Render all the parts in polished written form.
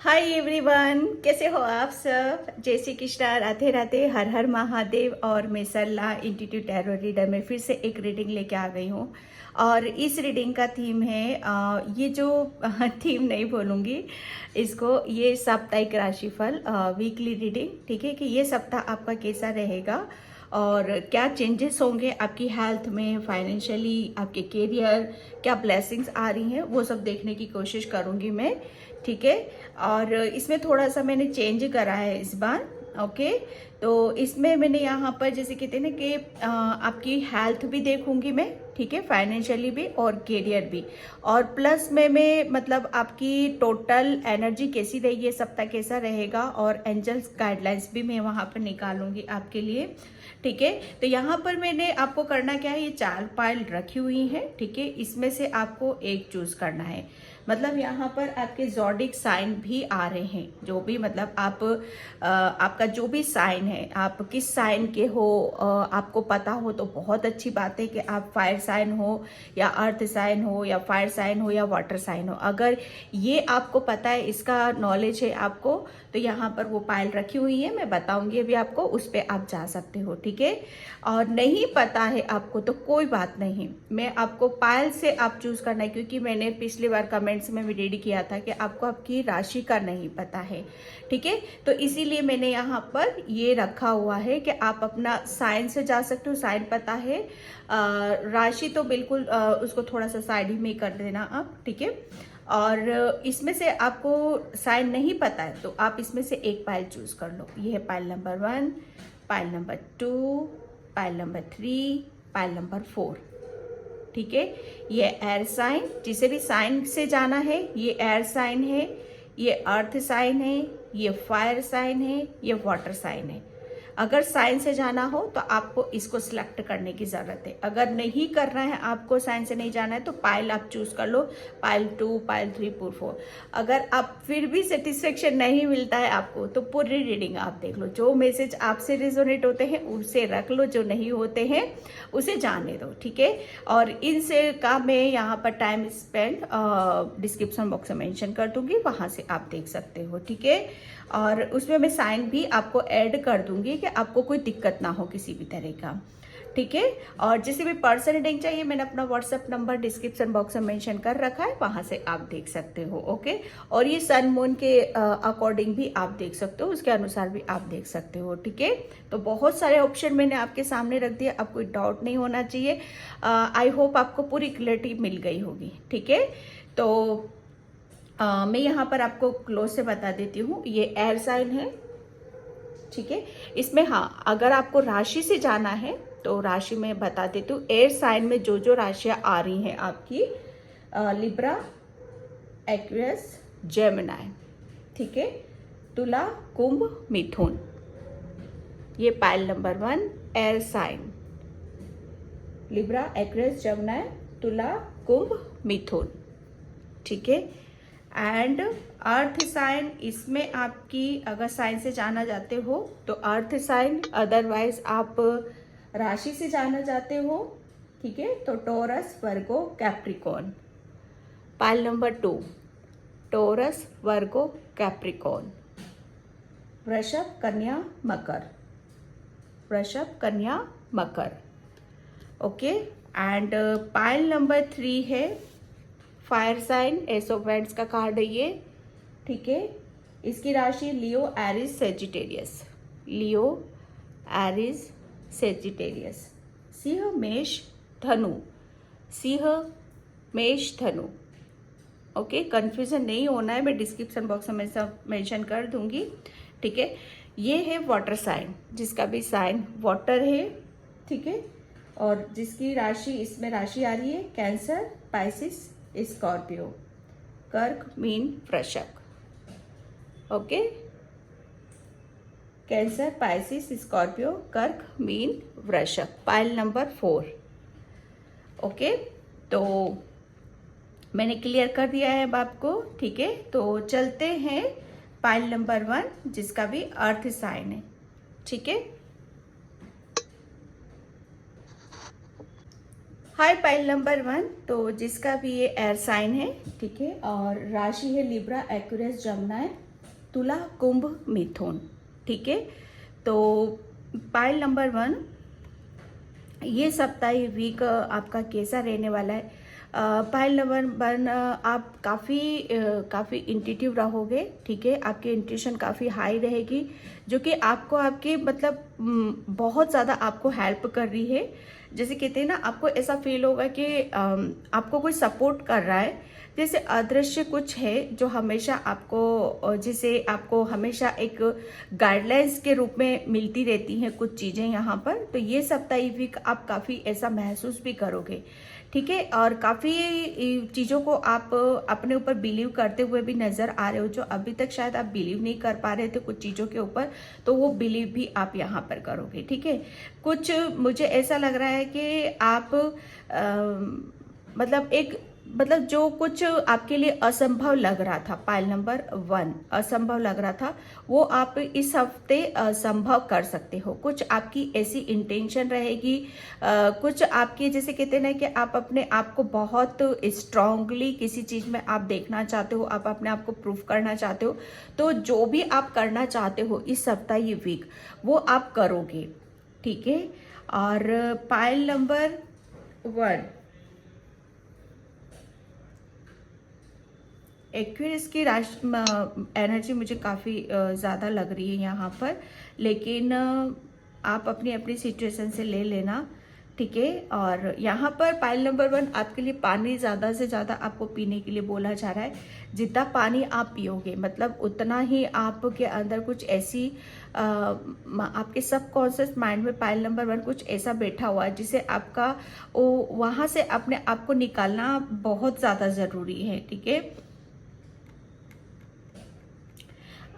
Hi everyone, कैसे हो आप सब। जय श्री कृष्णा, राधे राधे, हर हर महादेव। और मैं सरला इंस्टीट्यूट टैरो रीडर में फिर से एक रीडिंग लेके आ गई हूँ। और इस रीडिंग का थीम है ये जो थीम नहीं बोलूँगी इसको, ये साप्ताहिक राशिफल वीकली रीडिंग। ठीक है कि ये सप्ताह आपका कैसा रहेगा और क्या चेंजेस होंगे आपकी हेल्थ में, फाइनेंशियली, आपके कैरियर, क्या ब्लेसिंग्स आ रही हैं, वो सब देखने की कोशिश करूँगी मैं। ठीक है। और इसमें थोड़ा सा मैंने चेंज करा है इस बार। ओके। तो इसमें मैंने यहाँ पर जैसे कहते हैं ना कि आपकी हेल्थ भी देखूंगी मैं। ठीक है, फाइनेंशियली भी और कैरियर भी। और प्लस में मैं मतलब आपकी टोटल एनर्जी कैसी रहेगी, ये सप्ताह कैसा रहेगा, और एंजल्स गाइडलाइंस भी मैं वहाँ पर निकालूंगी आपके लिए। ठीक है। तो यहाँ पर मैंने आपको करना क्या है, ये 4 पाइल रखी हुई है। ठीक है, इसमें से आपको एक चूज करना है। मतलब यहाँ पर आपके जॉडिक साइन भी आ रहे हैं, जो भी मतलब आप आपका जो भी साइन है, आप किस साइन के हो, आपको पता हो तो बहुत अच्छी बात है कि आप फायर साइन हो या अर्थ साइन हो या फायर साइन हो या वाटर साइन हो। अगर ये आपको पता है, इसका नॉलेज है आपको, तो यहाँ पर वो पायल रखी हुई है, मैं बताऊंगी अभी आपको, उस पर आप जा सकते हो। ठीक है। और नहीं पता है आपको तो कोई बात नहीं, मैं आपको पायल से आप चूज करना है, क्योंकि मैंने पिछली बार कमेंट्स में भी रेडी किया था कि आपको आपकी राशि का नहीं पता है। ठीक है। तो इसीलिए मैंने यहाँ पर ये रखा हुआ है कि आप अपना साइन से जा सकते हो, साइन पता है। राशि तो बिल्कुल उसको थोड़ा सा साइड ही में कर देना आप। ठीक है। और इसमें से आपको साइन नहीं पता है तो आप इसमें से एक पाइल चूज कर लो। ये है pile number 1, pile number 2, pile number 3, pile number 4। ठीक है। ये एयर साइन, जिसे भी साइन से जाना है, ये एयर साइन है, ये अर्थ साइन है, ये फायर साइन है, ये वाटर साइन है। अगर साइन से जाना हो तो आपको इसको सिलेक्ट करने की जरूरत है। अगर नहीं करना है, आपको साइन से नहीं जाना है, तो पाइल आप चूज कर लो, पाइल 2, पाइल 3, 4। अगर आप फिर भी सेटिस्फेक्शन नहीं मिलता है आपको, तो पूरी रीडिंग आप देख लो। जो मैसेज आपसे रिजोनेट होते हैं उसे रख लो, जो नहीं होते हैं उसे जाने दो। ठीक है। और इनसे का मैं यहाँ पर टाइम स्पेंड डिस्क्रिप्शन बॉक्स में मेंशन कर दूंगी, वहां से आप देख सकते हो। ठीक है। और उसमें मैं साइन भी आपको ऐड कर दूंगी कि आपको कोई दिक्कत ना हो किसी भी तरह का। ठीक है। और जिसे भी पर्सन रीडिंग चाहिए, मैंने अपना व्हाट्सएप नंबर डिस्क्रिप्शन बॉक्स में मेंशन कर रखा है, वहां से आप देख सकते हो। ओके। और ये सन मून के अकॉर्डिंग भी आप देख सकते हो, उसके अनुसार भी आप देख सकते हो। ठीक है। तो बहुत सारे ऑप्शन मैंने आपके सामने रख दिया, अब कोई डाउट नहीं होना चाहिए। आई होप आपको पूरी क्लैरिटी मिल गई होगी। ठीक है। तो मैं यहाँ पर आपको क्लोज से बता देती हूँ, ये एयर साइन है। ठीक है। इसमें हाँ, अगर आपको राशि से जाना है तो राशि में बता देती हूँ। एयर साइन में जो जो राशियां आ रही हैं आपकी, लिब्रा, एक्वेरियस, जेमिनी। ठीक है। तुला, कुंभ, मिथुन। ये pile number 1 air sign, Libra, Aquarius, Gemini, तुला, कुंभ, मिथुन। ठीक है। एंड अर्थ साइन, इसमें आपकी अगर साइन से जाना जाते हो तो अर्थ साइन, अदरवाइज आप राशि से जाना चाहते हो, ठीक है, तो Taurus, Virgo, Capricorn. Pile number 2 Taurus, Virgo, Capricorn. वृषभ, कन्या, मकर। वृषभ, कन्या, मकर। ओके। एंड पाइल नंबर 3 है fire sign, ace of wands का कार्ड है ये। ठीक है। इसकी राशि Leo, Aries, Sagittarius. Leo, Aries, Sagittarius. सिंह, मेष, धनु। सिंह, मेष, धनु। ओके। कंफ्यूजन नहीं होना है, मैं डिस्क्रिप्शन बॉक्स में सब मेंशन कर दूंगी। ठीक है। ये है वाटर साइन, जिसका भी साइन वाटर है। ठीक है। और जिसकी राशि, इसमें राशि आ रही है कैंसर, पाइसिस, स्कॉर्पियो, कर्क, मीन, वृषभ। ओके। कैंसर, पाइसिस, स्कॉर्पियो, कर्क, मीन, वृषभ। Pile number 4। ओके। तो मैंने क्लियर कर दिया है अब आपको। ठीक है। तो चलते हैं पाइल नंबर 1, जिसका भी अर्थ साइन है। ठीक है। हाय पाइल नंबर 1, तो जिसका भी ये एयर साइन है। ठीक है। और राशि है लिब्रा, एक्वेरियस, जेमिनी, तुला, कुंभ, मिथुन। ठीक है, तो पाइल नंबर 1, ये सप्ताह वीक आपका कैसा रहने वाला है? पाइल नंबर 1, आप काफ़ी इंट्यूटिव रहोगे। ठीक है, आपकी इंट्यूशन काफ़ी हाई रहेगी, जो कि आपको आपके मतलब बहुत ज़्यादा आपको हेल्प कर रही है। जैसे कहते हैं ना, आपको ऐसा फील होगा कि आपको कोई सपोर्ट कर रहा है, जैसे अदृश्य कुछ है जो हमेशा आपको, जिसे आपको हमेशा एक गाइडलाइंस के रूप में मिलती रहती हैं कुछ चीज़ें यहाँ पर। तो ये सप्ताह वीक आप काफ़ी ऐसा महसूस भी करोगे। ठीक है, और काफ़ी चीज़ों को आप अपने ऊपर बिलीव करते हुए भी नज़र आ रहे हो, जो अभी तक शायद आप बिलीव नहीं कर पा रहे थे कुछ चीज़ों के ऊपर, तो वो बिलीव भी आप यहाँ पर करोगे। ठीक है, कुछ मुझे ऐसा लग रहा है कि आप मतलब जो कुछ आपके लिए असंभव लग रहा था, पाइल नंबर 1 असंभव लग रहा था, वो आप इस हफ्ते संभव कर सकते हो। कुछ आपकी ऐसी इंटेंशन रहेगी, कुछ आपकी जैसे कहते हैं ना कि आप अपने आप को बहुत स्ट्रांगली किसी चीज़ में आप देखना चाहते हो, आप अपने आप को प्रूफ करना चाहते हो। तो जो भी आप करना चाहते हो इस सप्ताह ये वीक, वो आप करोगे। ठीक है, और पाइल नंबर 1, एक्वेरियस की एनर्जी मुझे काफ़ी ज़्यादा लग रही है यहाँ पर, लेकिन आप अपनी अपनी सिचुएशन से ले लेना। ठीक है, और यहाँ पर पाइल नंबर 1 आपके लिए पानी ज़्यादा से ज़्यादा आपको पीने के लिए बोला जा रहा है। जितना पानी आप पियोगे मतलब उतना ही आपके अंदर कुछ ऐसी आपके सबकॉन्शियस माइंड में पाइल नंबर 1 कुछ ऐसा बैठा हुआ है जिसे आपका वहाँ से अपने आप को निकालना बहुत ज़्यादा ज़रूरी है। ठीक है,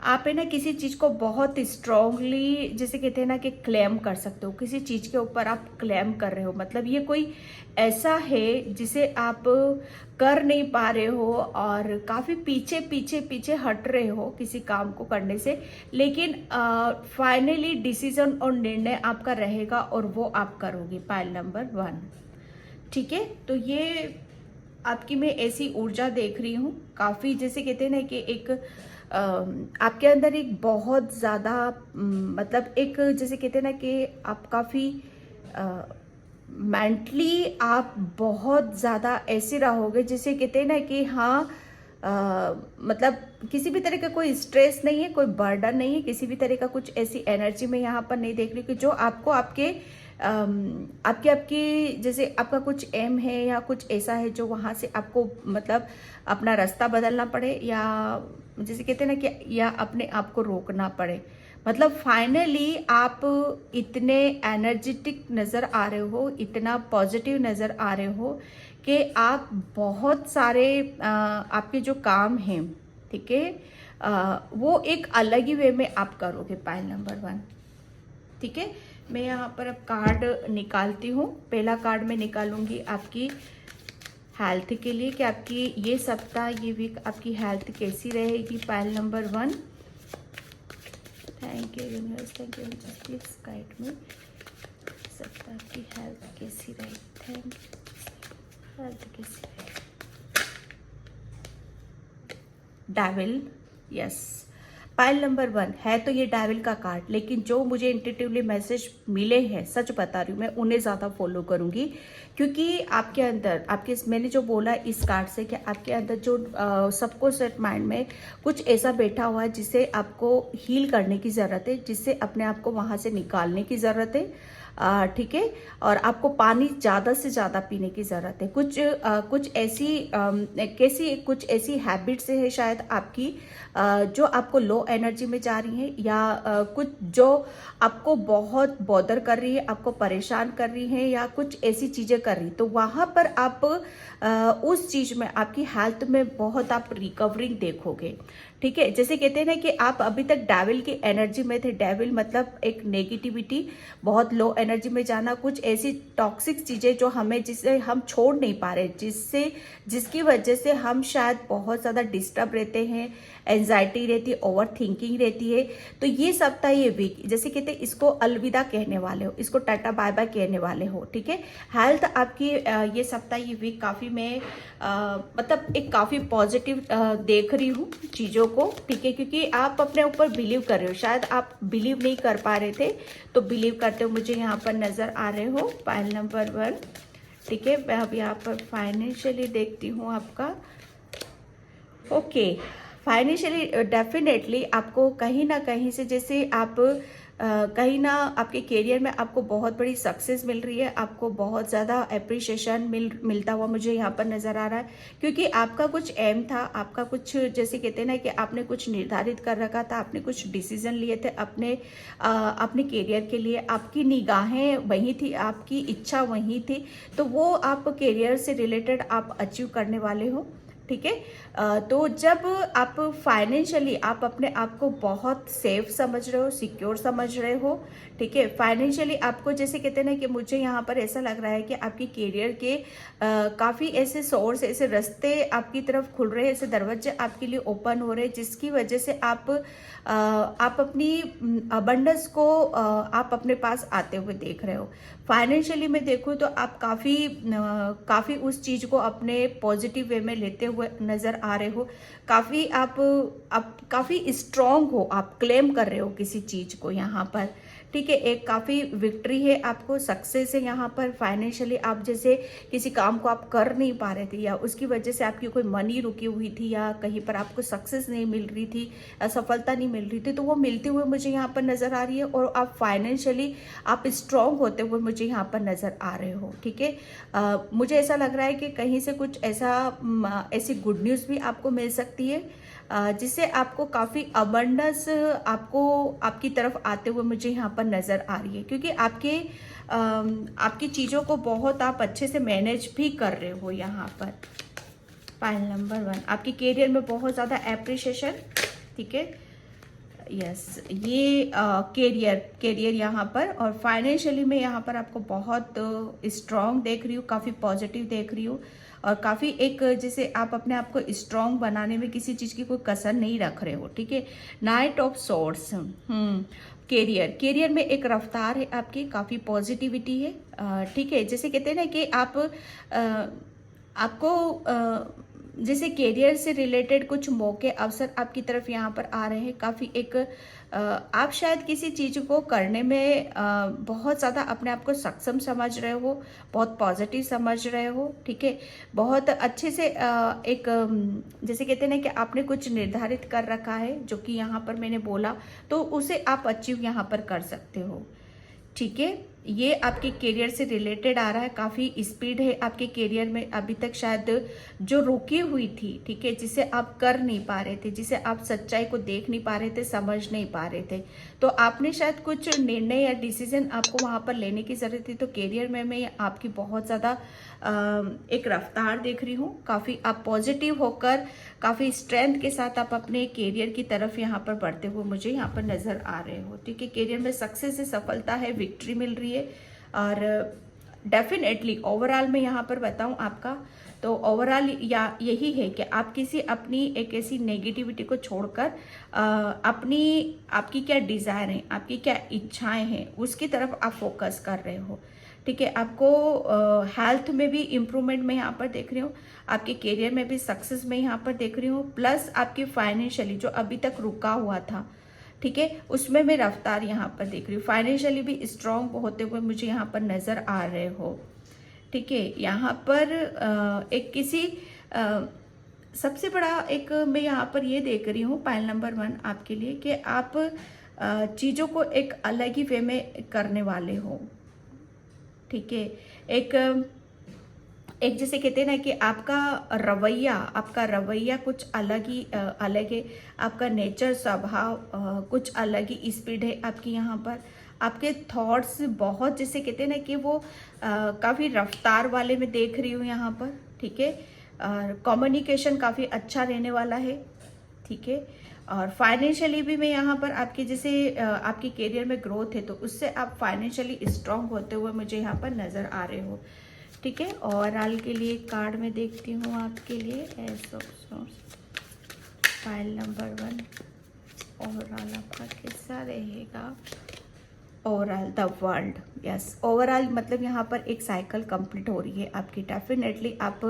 आप है ना किसी चीज़ को बहुत स्ट्रांगली जैसे कहते हैं ना कि क्लेम कर सकते हो, किसी चीज़ के ऊपर आप क्लेम कर रहे हो, मतलब ये कोई ऐसा है जिसे आप कर नहीं पा रहे हो और काफ़ी पीछे पीछे पीछे हट रहे हो किसी काम को करने से, लेकिन फाइनली डिसीजन और निर्णय आपका रहेगा और वो आप करोगे, पाइल नंबर 1। ठीक है, तो ये आपकी मैं ऐसी ऊर्जा देख रही हूँ, काफ़ी जैसे कहते हैं ना कि एक आपके अंदर एक बहुत ज़्यादा मतलब एक जैसे कहते हैं ना कि आप काफ़ी मेंटली आप बहुत ज़्यादा ऐसे रहोगे जिसे कहते हैं ना कि हाँ, मतलब किसी भी तरह का कोई स्ट्रेस नहीं है, कोई बर्डन नहीं है, किसी भी तरह का कुछ ऐसी एनर्जी में यहाँ पर नहीं देख रही कि जो आपको आपके आपकी जैसे आपका कुछ एम है या कुछ ऐसा है जो वहाँ से आपको मतलब अपना रास्ता बदलना पड़े, या जैसे कहते हैं ना कि या अपने आप को रोकना पड़े। मतलब फाइनली आप इतने एनर्जेटिक नज़र आ रहे हो, इतना पॉजिटिव नज़र आ रहे हो कि आप बहुत सारे आपके जो काम हैं, ठीक है, वो एक अलग ही वे में आप करोगे, पाइल नंबर 1। ठीक है, मैं यहाँ पर अब कार्ड निकालती हूँ। पहला कार्ड मैं निकालूंगी आपकी हेल्थ के लिए कि आपकी ये सप्ताह ये वीक आपकी हेल्थ कैसी रहेगी, pile number 1। Thank you universe, thank you please guide me, सप्ताह की हेल्थ कैसी रहेगी, थैंक यू, हेल्थ कैसी रहेगी। डेविल, यस, पाइल नंबर 1 है तो ये डेविल का कार्ड, लेकिन जो मुझे इंट्यूटिवली मैसेज मिले हैं, सच बता रही हूँ, मैं उन्हें ज़्यादा फॉलो करूँगी, क्योंकि आपके अंदर आपके मैंने जो बोला इस कार्ड से कि आपके अंदर जो सबको सेट माइंड में कुछ ऐसा बैठा हुआ है जिसे आपको हील करने की ज़रूरत है, जिससे अपने आप को वहाँ से निकालने की ज़रूरत है। ठीक है, और आपको पानी ज़्यादा से ज़्यादा पीने की ज़रूरत है। कुछ कुछ ऐसी हैबिट्स है शायद आपकी जो आपको लो एनर्जी में जा रही है, या कुछ जो आपको बहुत बॉदर कर रही है, आपको परेशान कर रही है, या कुछ ऐसी चीज़ें कर रही, तो वहाँ पर आप उस चीज़ में आपकी हेल्थ में बहुत आप रिकवरिंग देखोगे। ठीक है, जैसे कहते हैं ना कि आप अभी तक डेविल की एनर्जी में थे। डेविल मतलब एक नेगेटिविटी, बहुत लो एनर्जी में जाना, कुछ ऐसी टॉक्सिक चीज़ें जो हमें जिसे हम छोड़ नहीं पा रहे, जिसकी वजह से हम शायद बहुत ज़्यादा डिस्टर्ब रहते हैं, एंजाइटी रहती है, ओवर थिंकिंग रहती है। तो ये सप्ताह ये वीक जैसे कहते हैं इसको अलविदा कहने वाले हो, इसको टाटा बाय बाय कहने वाले हो, ठीक है। हेल्थ आपकी ये सप्ताह ये वीक काफ़ी मैं मतलब एक काफ़ी पॉजिटिव देख रही हूँ चीज़ों को, ठीक है, क्योंकि आप अपने ऊपर बिलीव कर रहे हो। शायद आप बिलीव नहीं कर पा रहे थे तो बिलीव करते हो मुझे यहाँ पर नज़र आ रहे हो। पाइल नंबर 1, ठीक है। मैं अब यहाँ पर फाइनेंशियली देखती हूँ आपका। ओके, फाइनेंशियली डेफिनेटली आपको कहीं ना कहीं से जैसे आप कहीं ना आपके करियर में आपको बहुत बड़ी सक्सेस मिल रही है, आपको बहुत ज़्यादा अप्रिशिएशन मिलता हुआ मुझे यहाँ पर नज़र आ रहा है, क्योंकि आपका कुछ एम था, आपका कुछ जैसे कहते हैं ना कि आपने कुछ निर्धारित कर रखा था, आपने कुछ डिसीजन लिए थे अपने करियर के लिए, आपकी निगाहें वहीं थी, आपकी इच्छा वहीं थी, तो वो आप करियर से रिलेटेड आप अचीव करने वाले हो, ठीक है। तो जब आप फाइनेंशियली आप अपने आप को बहुत सेफ समझ रहे हो, सिक्योर समझ रहे हो, ठीक है, फाइनेंशियली आपको जैसे कहते हैं ना कि मुझे यहाँ पर ऐसा लग रहा है कि आपकी करियर के काफ़ी ऐसे सोर्स, ऐसे रास्ते आपकी तरफ खुल रहे हैं, ऐसे दरवाजे आपके लिए ओपन हो रहे हैं, जिसकी वजह से आप अपनी अबंडेंस को आप अपने पास आते हुए देख रहे हो। फाइनेंशियली मैं देखूँ तो आप काफ़ी उस चीज़ को अपने पॉजिटिव वे में लेते हुए नज़र आ रहे हो। काफ़ी आप काफ़ी स्ट्रॉन्ग हो, आप क्लेम कर रहे हो किसी चीज़ को यहाँ पर, ठीक है। एक काफ़ी विक्ट्री है, आपको सक्सेस है यहाँ पर। फाइनेंशियली आप जैसे किसी काम को आप कर नहीं पा रहे थे या उसकी वजह से आपकी कोई मनी रुकी हुई थी या कहीं पर आपको सक्सेस नहीं मिल रही थी, सफलता नहीं मिल रही थी, तो वो मिलते हुए मुझे यहाँ पर नज़र आ रही है और आप फाइनेंशियली आप स्ट्रॉन्ग होते हुए मुझे यहाँ पर नज़र आ रहे हो, ठीक है। मुझे ऐसा लग रहा है कि कहीं से कुछ ऐसी गुड न्यूज़ भी आपको मिल सकती है जिससे आपको काफ़ी अबंडेंस आपकी तरफ आते हुए मुझे यहाँ पर नज़र आ रही है, क्योंकि आपकी चीज़ों को बहुत आप अच्छे से मैनेज भी कर रहे हो यहाँ पर। पाइल नंबर 1, आपकी करियर में बहुत ज़्यादा एप्रिशिएशन, ठीक है, यस, ये करियर यहाँ पर। और फाइनेंशियली मैं यहाँ पर आपको बहुत स्ट्रॉन्ग देख रही हूँ, काफ़ी पॉजिटिव देख रही हूँ और काफ़ी एक जैसे आप अपने आप को स्ट्रॉन्ग बनाने में किसी चीज़ की कोई कसर नहीं रख रहे हो, ठीक है। नाइट ऑफ सोर्ड्स, करियर में एक रफ्तार है आपकी, काफ़ी पॉजिटिविटी है, ठीक है। जैसे कहते हैं ना कि आपको जैसे करियर से रिलेटेड कुछ मौके अवसर आपकी तरफ यहाँ पर आ रहे हैं। काफ़ी एक आप शायद किसी चीज़ को करने में बहुत ज़्यादा अपने आप को सक्षम समझ रहे हो, बहुत पॉजिटिव समझ रहे हो, ठीक है। बहुत अच्छे से जैसे कहते हैं ना कि आपने कुछ निर्धारित कर रखा है जो कि यहाँ पर मैंने बोला, तो उसे आप अचीव यहाँ पर कर सकते हो, ठीक है। ये आपके करियर से रिलेटेड आ रहा है, काफ़ी स्पीड है आपके करियर में अभी तक, शायद जो रुकी हुई थी, ठीक है, जिसे आप कर नहीं पा रहे थे, जिसे आप सच्चाई को देख नहीं पा रहे थे, समझ नहीं पा रहे थे, तो आपने शायद कुछ निर्णय या डिसीजन आपको वहाँ पर लेने की ज़रूरत थी। तो करियर में मैं आपकी बहुत ज़्यादा एक रफ्तार देख रही हूँ, काफ़ी आप पॉजिटिव होकर काफ़ी स्ट्रेंथ के साथ आप अपने करियर की तरफ यहाँ पर बढ़ते हुए मुझे यहाँ पर नज़र आ रहे हो, ठीक है। करियर में सक्सेस है, सफलता है, विक्ट्री मिल रही है और डेफिनेटली ओवरऑल मैं यहाँ पर बताऊँ आपका तो ओवरऑल यही है कि आप किसी अपनी एक ऐसी नेगेटिविटी को छोड़कर आपकी क्या डिज़ायर है, आपकी क्या इच्छाएं हैं, उसकी तरफ आप फोकस कर रहे हो, ठीक है। आपको हेल्थ में भी इम्प्रूवमेंट में यहाँ पर देख रही हूँ, आपके करियर में भी सक्सेस में यहाँ पर देख रही हूँ, प्लस आपकी फाइनेंशियली जो अभी तक रुका हुआ था, ठीक है, उसमें मैं रफ्तार यहाँ पर देख रही हूँ। फाइनेंशियली भी स्ट्रॉन्ग होते हुए मुझे यहाँ पर नज़र आ रहे हो, ठीक है। यहाँ पर एक किसी सबसे बड़ा एक मैं यहाँ पर ये देख रही हूँ पाइल नंबर 1 आपके लिए कि आप चीज़ों को एक अलग ही वे में करने वाले हो, ठीक है। एक जैसे कहते हैं ना कि आपका रवैया कुछ अलग है, आपका नेचर स्वभाव कुछ अलग ही स्पीड है आपकी यहाँ पर। आपके थॉट्स बहुत जैसे कहते हैं ना कि वो काफ़ी रफ्तार वाले में देख रही हूँ यहाँ पर, ठीक है। और कम्युनिकेशन काफ़ी अच्छा रहने वाला है, ठीक है। और फाइनेंशियली भी मैं यहाँ पर आपकी जैसे आपकी करियर में ग्रोथ है तो उससे आप फाइनेंशियली स्ट्रांग होते हुए मुझे यहाँ पर नज़र आ रहे हो, ठीक है। ओवरऑल के लिए कार्ड में देखती हूँ आपके लिए फाइल नंबर 1, ओवरऑल आपका कैसा रहेगा? Overall the world, yes, overall मतलब यहाँ पर एक साइकिल कंप्लीट हो रही है आपकी। डेफिनेटली आप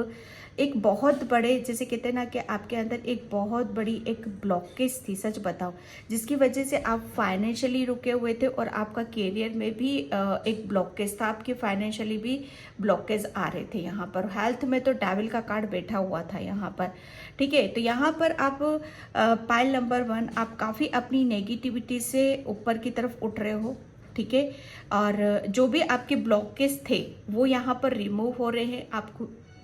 एक बहुत बड़े, जैसे कहते हैं ना कि आपके अंदर एक बहुत बड़ी एक ब्लॉकेज थी, सच बताओ, जिसकी वजह से आप फाइनेंशियली रुके हुए थे और आपका करियर में भी एक ब्लॉकेज था, आपके फाइनेंशियली भी ब्लॉकेज आ रहे थे यहाँ पर। हेल्थ में तो डेविल का कार्ड बैठा हुआ था यहाँ पर, ठीक है। तो यहाँ पर आप पाइल नंबर 1, आप काफ़ी अपनी नेगेटिविटी से ऊपर की तरफ उठ रहे हो, ठीक है। और जो भी आपके ब्लॉकेज थे वो यहाँ पर रिमूव हो रहे हैं, आप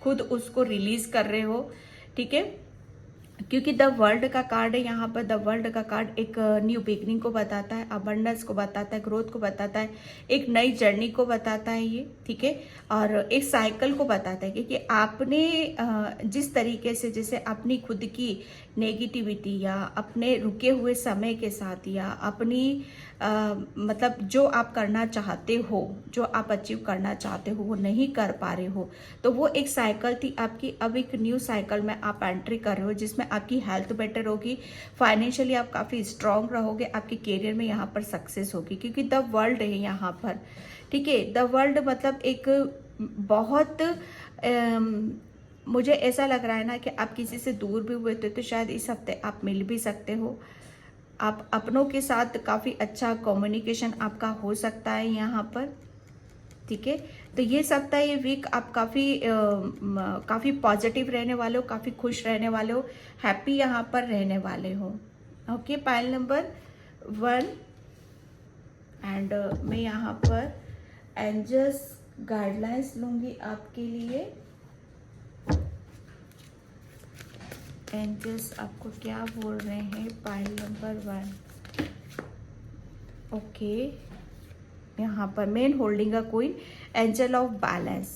खुद उसको रिलीज कर रहे हो, ठीक है। क्योंकि द वर्ल्ड का कार्ड है यहाँ पर। द वर्ल्ड का कार्ड एक न्यू बिगनिंग को बताता है, अबंडेंस को बताता है, ग्रोथ को बताता है, एक नई जर्नी को बताता है ये, ठीक है। और एक साइकिल को बताता है, क्योंकि आपने जिस तरीके से, जैसे अपनी खुद की नेगेटिविटी या अपने रुके हुए समय के साथ या अपनी मतलब जो आप करना चाहते हो, जो आप अचीव करना चाहते हो वो नहीं कर पा रहे हो, तो वो एक साइकिल थी आपकी। अब एक न्यू साइकिल में आप एंट्री कर रहे हो, जिसमें आपकी हेल्थ बेटर होगी, फाइनेंशियली आप काफ़ी स्ट्रांग रहोगे, आपके करियर में यहाँ पर सक्सेस होगी, क्योंकि द वर्ल्ड है यहाँ पर, ठीक है। द वर्ल्ड मतलब एक बहुत मुझे ऐसा लग रहा है ना कि आप किसी से दूर भी हुए थे तो शायद इस हफ्ते आप मिल भी सकते हो। आप अपनों के साथ काफ़ी अच्छा कम्युनिकेशन आपका हो सकता है यहाँ पर, ठीक है। तो ये सप्ताह, ये वीक आप काफ़ी पॉजिटिव रहने वाले हो, काफ़ी खुश रहने वाले हो, हैप्पी यहाँ पर रहने वाले हो। ओके, पाइल नंबर 1 एंड मैं यहाँ पर एंजल्स गाइडलाइंस लूँगी आपके लिए। एंजल्स आपको क्या बोल रहे हैं पाइल नंबर 1? ओके, यहाँ पर main holding a queen, angel of balance,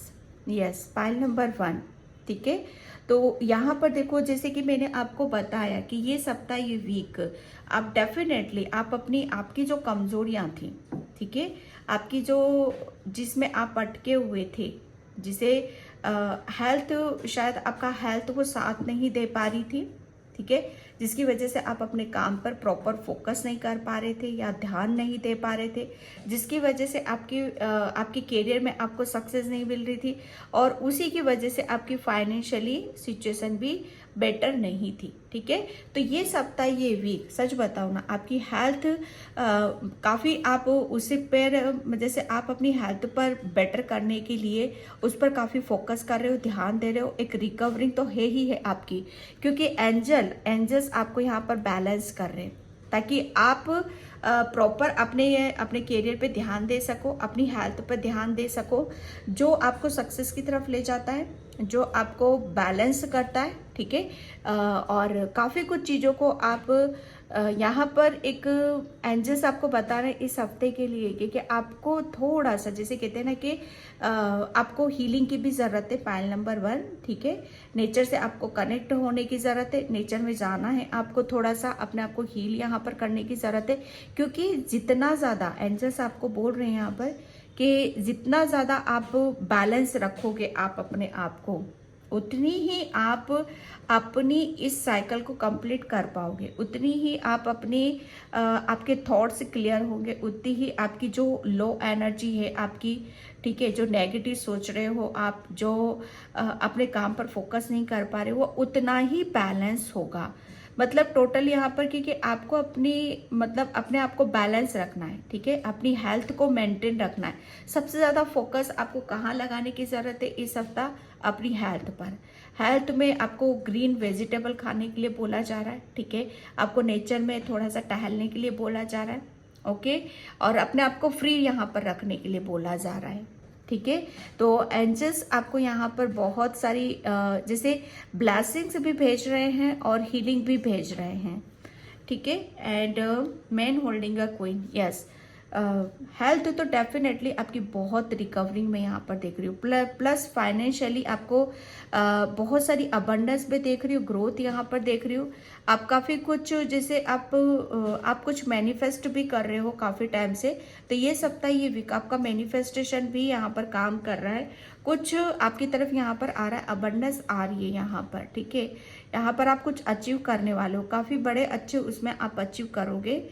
yes, pile number 1, ठीक है। तो यहाँ पर देखो, जैसे कि मैंने आपको बताया कि ये सप्ताह, ये वीक आप डेफिनेटली आपकी जो कमजोरियाँ थी, ठीक है, आपकी जो जिसमें आप अटके हुए थे, जिसे हेल्थ, शायद आपका हेल्थ वो साथ नहीं दे पा रही थी, ठीक है, जिसकी वजह से आप अपने काम पर प्रॉपर फोकस नहीं कर पा रहे थे या ध्यान नहीं दे पा रहे थे, जिसकी वजह से आपके करियर में आपको सक्सेस नहीं मिल रही थी, और उसी की वजह से आपकी फाइनेंशियली सिचुएशन भी बेटर नहीं थी, ठीक है। तो ये सप्ताह, ये वीक, सच बताओ ना, आपकी हेल्थ काफ़ी आप उसी पर, जैसे आप अपनी हेल्थ पर बेटर करने के लिए उस पर काफ़ी फोकस कर रहे हो, ध्यान दे रहे हो, एक रिकवरिंग तो है ही है आपकी, क्योंकि एंजल्स आपको यहाँ पर बैलेंस कर रहे हैं, ताकि आप प्रॉपर अपने करियर पे ध्यान दे सको, अपनी हेल्थ पर ध्यान दे सको, जो आपको सक्सेस की तरफ ले जाता है, जो आपको बैलेंस करता है, ठीक है। और काफ़ी कुछ चीज़ों को आप यहाँ पर एक एंजल्स आपको बता रहे हैं इस हफ्ते के लिए, क्योंकि आपको थोड़ा सा, जैसे कहते हैं ना कि आपको हीलिंग की भी ज़रूरत है, पाइल नंबर 1, ठीक है। नेचर से आपको कनेक्ट होने की ज़रूरत है, नेचर में जाना है आपको, थोड़ा सा अपने आप को हील यहाँ पर करने की ज़रूरत है, क्योंकि जितना ज़्यादा एंजल्स आपको बोल रहे हैं यहाँ पर कि जितना ज़्यादा आप बैलेंस रखोगे आप अपने आप को, उतनी ही आप अपनी इस साइकिल को कंप्लीट कर पाओगे, उतनी ही आप आपके थॉट्स क्लियर होंगे, उतनी ही आपकी जो लो एनर्जी है आपकी, ठीक है, जो नेगेटिव सोच रहे हो आप, जो अपने काम पर फोकस नहीं कर पा रहे हो, वो उतना ही बैलेंस होगा। मतलब टोटल यहाँ पर, क्योंकि आपको अपने आप को बैलेंस रखना है, ठीक है, अपनी हेल्थ को मेंटेन रखना है। सबसे ज़्यादा फोकस आपको कहाँ लगाने की ज़रूरत है इस हफ्ता? अपनी हेल्थ पर। हेल्थ में आपको ग्रीन वेजिटेबल खाने के लिए बोला जा रहा है, ठीक है, आपको नेचर में थोड़ा सा टहलने के लिए बोला जा रहा है, ओके, और अपने आप को फ्री यहाँ पर रखने के लिए बोला जा रहा है, ठीक है। तो एंजल्स आपको यहाँ पर बहुत सारी जैसे ब्लेसिंग्स भी भेज रहे हैं और हीलिंग भी भेज रहे हैं, ठीक है। And man holding a queen, yes, health तो डेफिनेटली आपकी बहुत रिकवरिंग में यहाँ पर देख रही हूँ, प्लस फाइनेंशियली आपको बहुत सारी अबंडेंस में देख रही हूँ, ग्रोथ यहाँ पर देख रही हूँ। आप काफ़ी कुछ जैसे आप कुछ मैनिफेस्ट भी कर रहे हो काफ़ी टाइम से, तो ये सप्ताह ये वीक आपका मैनिफेस्टेशन भी यहाँ पर काम कर रहा है। कुछ आपकी तरफ यहाँ पर आ रहा है, अबंडेंस आ रही है यहाँ पर, ठीक है। यहाँ पर आप कुछ अचीव करने वाले हो, काफ़ी बड़े अच्छे उसमें आप अचीव करोगे,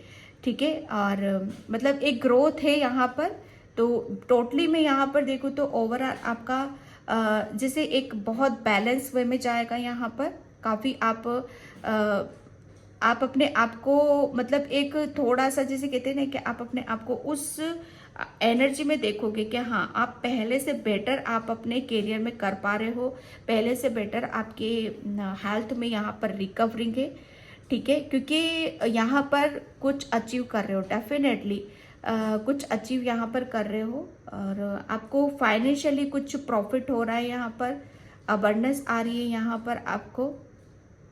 ठीक है। और मतलब एक ग्रोथ है यहाँ पर। तो टोटली में यहाँ पर देखो तो ओवरऑल आपका जैसे एक बहुत बैलेंस वे में जाएगा यहाँ पर। काफ़ी आप अपने आप को मतलब एक थोड़ा सा जैसे कहते हैं ना कि आप अपने आप को उस एनर्जी में देखोगे कि हाँ आप पहले से बेटर आप अपने करियर में कर पा रहे हो, पहले से बेटर आपके हेल्थ में यहाँ पर रिकवरिंग है, ठीक है। क्योंकि यहाँ पर कुछ अचीव कर रहे हो डेफिनेटली, कुछ अचीव यहाँ पर कर रहे हो और आपको फाइनेंशियली कुछ प्रॉफिट हो रहा है यहाँ पर, अबंडेंस आ रही है यहाँ पर आपको,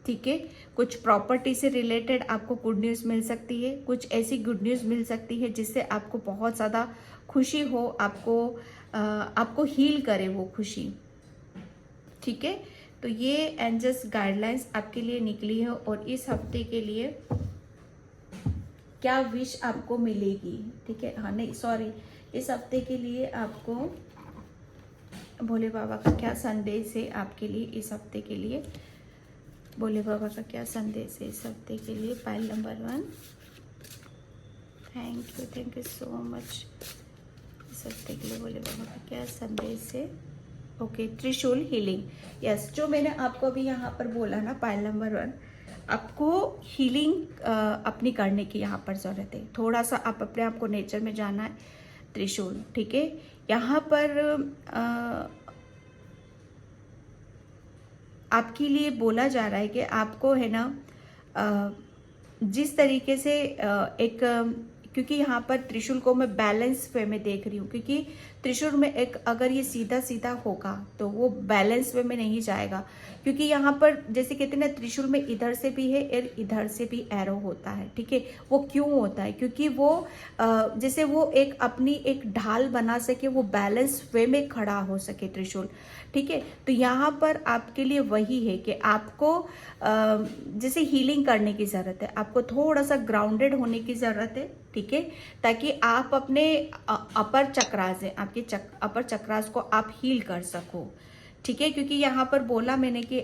ठीक है। कुछ प्रॉपर्टी से रिलेटेड आपको गुड न्यूज़ मिल सकती है, कुछ ऐसी गुड न्यूज़ मिल सकती है जिससे आपको बहुत ज़्यादा खुशी हो, आपको हील करे वो खुशी, ठीक है। तो ये एंजल्स गाइडलाइंस आपके लिए निकली है और इस हफ्ते के लिए क्या विश आपको मिलेगी, ठीक है। हाँ नहीं सॉरी, इस हफ्ते के लिए आपको भोले बाबा का क्या संदेश है आपके लिए इस हफ्ते के लिए, भोले बाबा का क्या संदेश है इस हफ्ते के लिए। Pile number 1, thank you so much. इस हफ्ते के लिए भोले बाबा का क्या संदेश है। ओके, त्रिशूल हीलिंग, यस। जो मैंने आपको अभी यहाँ पर बोला ना, पाइल नंबर 1, आपको हीलिंग अपनी करने की यहाँ पर ज़रूरत है। थोड़ा सा आप अपने आप को नेचर में जाना है, त्रिशूल, ठीक है। यहाँ पर आपके लिए बोला जा रहा है कि आपको है ना जिस तरीके से क्योंकि यहाँ पर त्रिशूल को मैं बैलेंस वे में देख रही हूँ, क्योंकि त्रिशूल में एक अगर ये सीधा सीधा होगा तो वो बैलेंस वे में नहीं जाएगा। क्योंकि यहाँ पर जैसे कहते हैं ना, त्रिशूल में इधर से भी है और इधर से भी एरो होता है, ठीक है। वो क्यों होता है? क्योंकि वो जैसे वो एक अपनी एक ढाल बना सके, वो बैलेंस वे में खड़ा हो सके त्रिशूल, ठीक है। तो यहाँ पर आपके लिए वही है कि आपको जैसे हीलिंग करने की ज़रूरत है, आपको थोड़ा सा ग्राउंडेड होने की ज़रूरत है, ठीक है, ताकि आप अपने अपर चक्रास है, आपके अपर चक्रास को आप हील कर सको, ठीक है। क्योंकि यहाँ पर बोला मैंने कि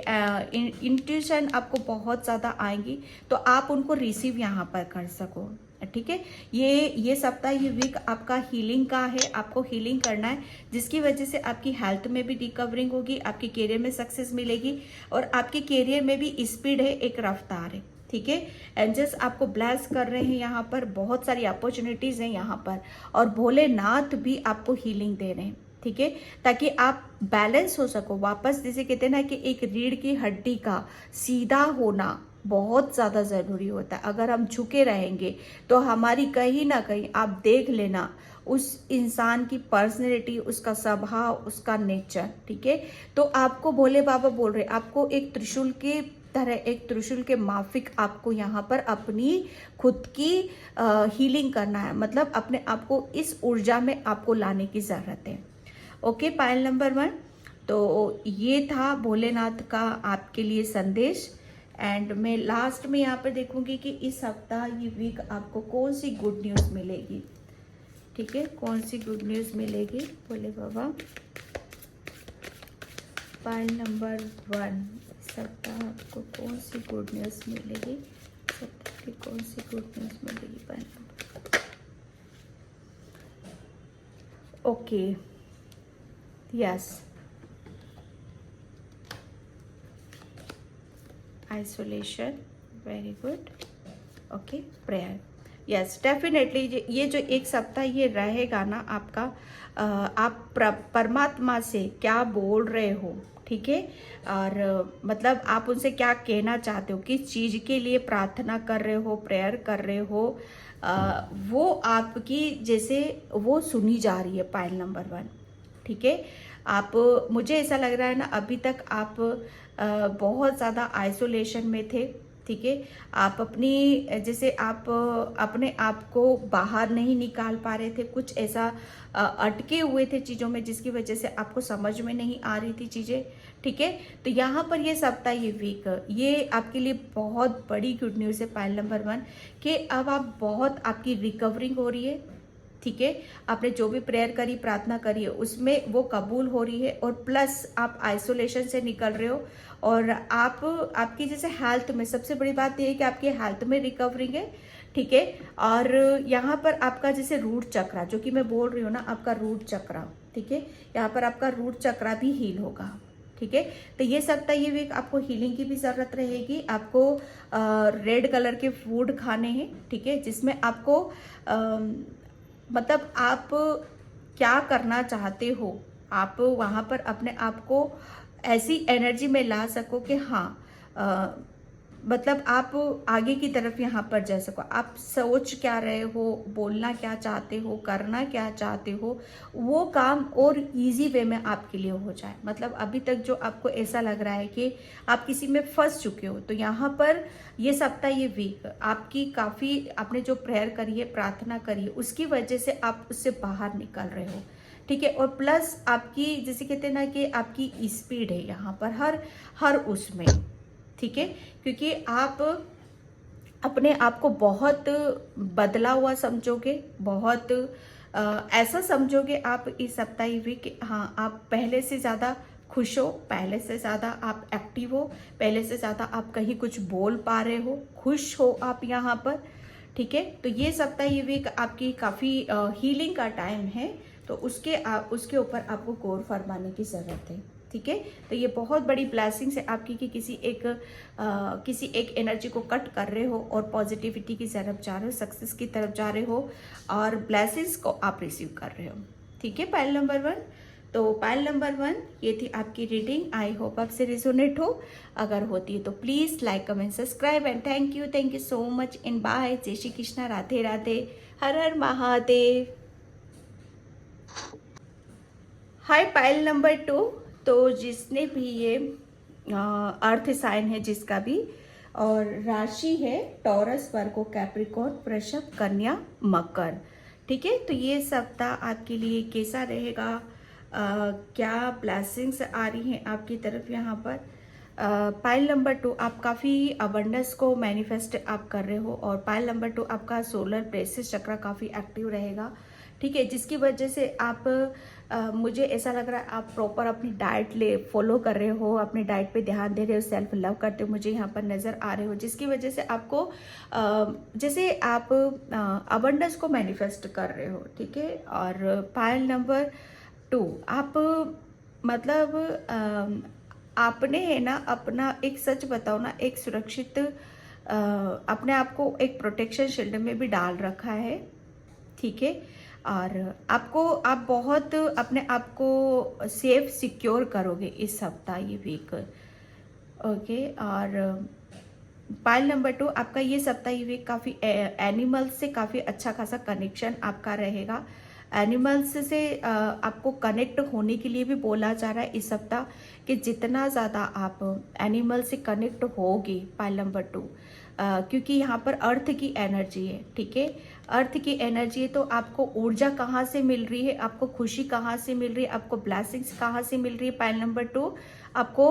इंट्यूशन आपको बहुत ज़्यादा आएंगी, तो आप उनको रिसीव यहाँ पर कर सको, ठीक है। ये सप्ताह, ये वीक आपका हीलिंग का है, आपको हीलिंग करना है, जिसकी वजह से आपकी हेल्थ में भी रिकवरिंग होगी, आपके करियर में सक्सेस मिलेगी और आपके करियर में भी स्पीड है, एक रफ्तार है, ठीक है। एंजल्स आपको ब्लेस कर रहे हैं, यहाँ पर बहुत सारी अपॉर्चुनिटीज हैं यहाँ पर, और भोलेनाथ भी आपको हीलिंग दे रहे हैं, ठीक है, ताकि आप बैलेंस हो सको वापस। जैसे कहते हैं ना कि एक रीढ़ की हड्डी का सीधा होना बहुत ज़्यादा ज़रूरी होता है। अगर हम झुके रहेंगे तो हमारी कहीं ना कहीं आप देख लेना उस इंसान की पर्सनैलिटी, उसका स्वभाव, उसका नेचर, ठीक है। तो आपको भोले बाबा बोल रहे, आपको एक त्रिशूल के तरह, एक त्रिशूल के माफिक आपको यहाँ पर अपनी खुद की हीलिंग करना है, मतलब अपने आप को इस ऊर्जा में आपको लाने की ज़रूरत है। ओके, पायल नंबर 1, तो ये था भोलेनाथ का आपके लिए संदेश। एंड मैं लास्ट में यहाँ पर देखूंगी कि इस सप्ताह, ये वीक आपको कौन सी गुड न्यूज़ मिलेगी, ठीक है, कौन सी गुड न्यूज़ मिलेगी भोले बाबा। पाइल नंबर 1, इस सप्ताह आपको कौन सी गुड न्यूज़ मिलेगी, सप्ताह की कौन सी गुड न्यूज़ मिलेगी pile number. Okay, yes, isolation, very good. Okay, prayer, yes, definitely ये जो एक सप्ताह ये रहेगा ना आपका, आप परमात्मा से क्या बोल रहे हो, ठीक है, और मतलब आप उनसे क्या कहना चाहते हो, किस चीज़ के लिए प्रार्थना कर रहे हो, प्रेयर कर रहे हो, वो आपकी जैसे वो सुनी जा रही है। पाइल नंबर 1, ठीक है। आप, मुझे ऐसा लग रहा है ना, अभी तक आप बहुत ज़्यादा आइसोलेशन में थे, ठीक है। आप अपनी जैसे आप अपने आप को बाहर नहीं निकाल पा रहे थे, कुछ ऐसा अटके हुए थे चीज़ों में जिसकी वजह से आपको समझ में नहीं आ रही थी चीज़ें, ठीक है। तो यहाँ पर ये सप्ताह, ये वीक, ये आपके लिए बहुत बड़ी गुड न्यूज़ है पाइल नंबर 1 कि अब आप बहुत आपकी रिकवरिंग हो रही है, ठीक है। आपने जो भी प्रेयर करी, प्रार्थना करी है, उसमें वो कबूल हो रही है और प्लस आप आइसोलेशन से निकल रहे हो और आप आपकी जैसे हेल्थ में सबसे बड़ी बात ये है कि आपकी हेल्थ में रिकवरिंग है, ठीक है। और यहाँ पर आपका जैसे रूट चक्रा, जो कि मैं बोल रही हूँ ना, आपका रूट चक्रा, ठीक है, यहाँ पर आपका रूट चक्रा भी हील होगा, ठीक है। तो ये सप्ताह, ये वीक आपको हीलिंग की भी ज़रूरत रहेगी। आपको रेड कलर के फूड खाने हैं, ठीक है, जिसमें आपको मतलब आप क्या करना चाहते हो, आप वहाँ पर अपने आप को ऐसी एनर्जी में ला सको कि हाँ, मतलब आप आगे की तरफ यहाँ पर जा सको। आप सोच क्या रहे हो, बोलना क्या चाहते हो, करना क्या चाहते हो, वो काम और इजी वे में आपके लिए हो जाए। मतलब अभी तक जो आपको ऐसा लग रहा है कि आप किसी में फंस चुके हो, तो यहाँ पर ये सप्ताह, ये वीक आपकी काफ़ी, आपने जो प्रेयर करी है, प्रार्थना करी है, उसकी वजह से आप उससे बाहर निकल रहे हो, ठीक है। और प्लस आपकी जैसे कहते हैं ना कि आपकी स्पीड है यहाँ पर हर उसमें, ठीक है, क्योंकि आप अपने आप को बहुत बदला हुआ समझोगे, बहुत ऐसा समझोगे आप इस सप्ताह वीक, हाँ, आप पहले से ज़्यादा खुश हो, पहले से ज़्यादा आप एक्टिव हो, पहले से ज़्यादा आप कहीं कुछ बोल पा रहे हो, खुश हो आप यहाँ पर, ठीक है। तो ये सप्ताह, ये वीक आपकी काफ़ी हीलिंग का टाइम है, तो उसके ऊपर आपको गौर फरमाने की ज़रूरत है, ठीक है। तो ये बहुत बड़ी ब्लेसिंग्स है आपकी कि किसी एक एनर्जी को कट कर रहे हो और पॉजिटिविटी की तरफ जा रहे हो, सक्सेस की तरफ जा रहे हो और ब्लेसिंग्स को आप रिसीव कर रहे हो, ठीक है। पाइल नंबर 1, तो पाइल नंबर 1 ये थी आपकी रीडिंग। आई होप आपसे रिजोनेट हो, अगर होती है तो please like, comment, subscribe and thank you so much in by. जय श्री कृष्णा, राधे राधे, हर हर महादेव। हाय पाइल नंबर 2, तो जिसने भी ये अर्थ साइन है, जिसका भी, और राशि है टॉरस, वर्गो, कैप्रिकॉर्न, वृषभ, कन्या, मकर, ठीक है। तो ये सप्ताह आपके लिए कैसा रहेगा, क्या ब्लेसिंग्स आ रही हैं आपकी तरफ यहाँ पर। पाइल नंबर 2 आप काफ़ी अबंडेंस को मैनिफेस्ट आप कर रहे हो और पाइल नंबर 2 आपका सोलर प्लेक्सस चक्र काफ़ी एक्टिव रहेगा, ठीक है, जिसकी वजह से आप मुझे ऐसा लग रहा है आप प्रॉपर अपनी डाइट फॉलो कर रहे हो, अपनी डाइट पे ध्यान दे रहे हो, सेल्फ लव करते हो, मुझे यहाँ पर नज़र आ रहे हो, जिसकी वजह से आपको जैसे आप अबंडेंस को मैनिफेस्ट कर रहे हो, ठीक है। और पाइल नंबर 2 आप मतलब आपने है ना अपना, एक सच बताओ ना, एक सुरक्षित अपने आप को एक प्रोटेक्शन शील्ड में भी डाल रखा है, ठीक है। और आप बहुत अपने आप को सेफ सिक्योर करोगे इस सप्ताह, ये वीक, ओके। और पाइल नंबर 2 आपका ये सप्ताह, ये वीक काफ़ी एनिमल्स से काफ़ी अच्छा खासा कनेक्शन आपका रहेगा। एनिमल्स से आपको कनेक्ट होने के लिए भी बोला जा रहा है इस सप्ताह कि जितना ज़्यादा आप एनिमल से कनेक्ट होगे, पाइल नंबर 2, क्योंकि यहाँ पर अर्थ की एनर्जी है, ठीक है, अर्थ की एनर्जी है, तो आपको ऊर्जा कहाँ से मिल रही है, आपको खुशी कहाँ से मिल रही है, आपको ब्लेसिंग्स कहाँ से मिल रही है, पाइल नंबर 2 आपको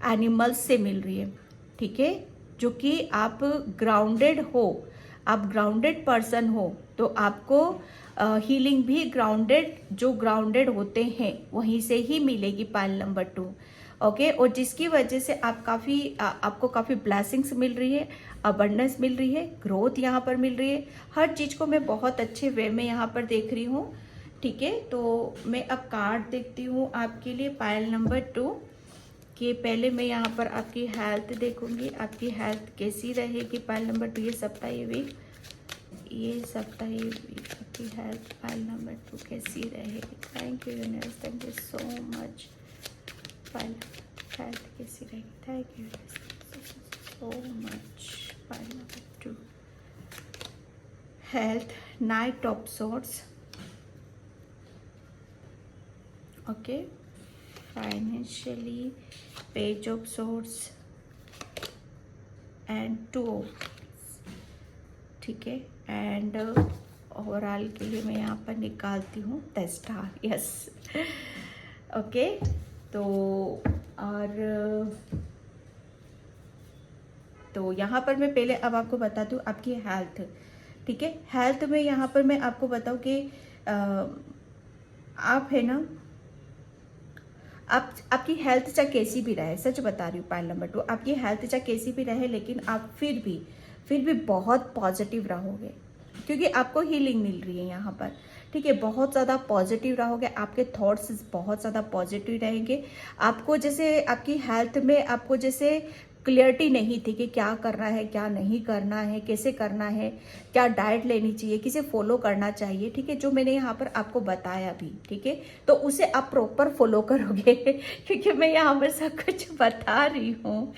एनिमल्स से मिल रही है, ठीक है, जो कि आप ग्राउंडेड हो, आप ग्राउंडेड पर्सन हो, तो आपको हीलिंग भी ग्राउंडेड होते हैं वहीं से ही मिलेगी, पाइल नंबर 2, ओके। और जिसकी वजह से आपको काफ़ी ब्लेसिंग्स मिल रही है, अबंडेंस मिल रही है, ग्रोथ यहाँ पर मिल रही है, हर चीज़ को मैं बहुत अच्छे वे में यहाँ पर देख रही हूँ, ठीक है। तो मैं अब कार्ड देखती हूँ आपके लिए पाइल नंबर 2 कि पहले मैं यहाँ पर आपकी हेल्थ देखूंगी, आपकी हेल्थ कैसी रहेगी पाइल नंबर 2 ये सप्ताह, ये सप्ताह, ये वीक आपकी हेल्थ पाइल नंबर 2 कैसी रहेगी। Thank you universe, thank you so much. Pile health कैसी रहेगी, thank you so much. Pile number 2 health, knight of swords, okay, financially, page of swords and 2, ठीक है। एंड ओवरऑल के लिए मैं यहाँ पर निकालती हूँ द स्टार, यस, ओके। तो और तो यहाँ पर मैं पहले अब आपको बता दूँ आपकी हेल्थ, ठीक है। हेल्थ में यहाँ पर मैं आपको बताऊँ कि आप है ना, आपकी हेल्थ चाहे कैसी भी रहे, सच बता रही हूँ, पॉइंट नंबर 2, आपकी हेल्थ चाहे कैसी भी रहे, लेकिन आप फिर भी बहुत पॉजिटिव रहोगे, क्योंकि आपको हीलिंग मिल रही है यहाँ पर, ठीक है। बहुत ज़्यादा पॉजिटिव रहोगे, आपके थॉट्स बहुत ज़्यादा पॉजिटिव रहेंगे। आपको जैसे आपकी हेल्थ में आपको जैसे क्लियरिटी नहीं थी कि क्या करना है, क्या नहीं करना है, कैसे करना है, क्या डाइट लेनी चाहिए, किसे फॉलो करना चाहिए, ठीक है, जो मैंने यहाँ पर आपको बताया भी, ठीक है। तो उसे आप प्रॉपर फॉलो करोगे क्योंकि मैं यहाँ पर सब कुछ बता रही हूँ,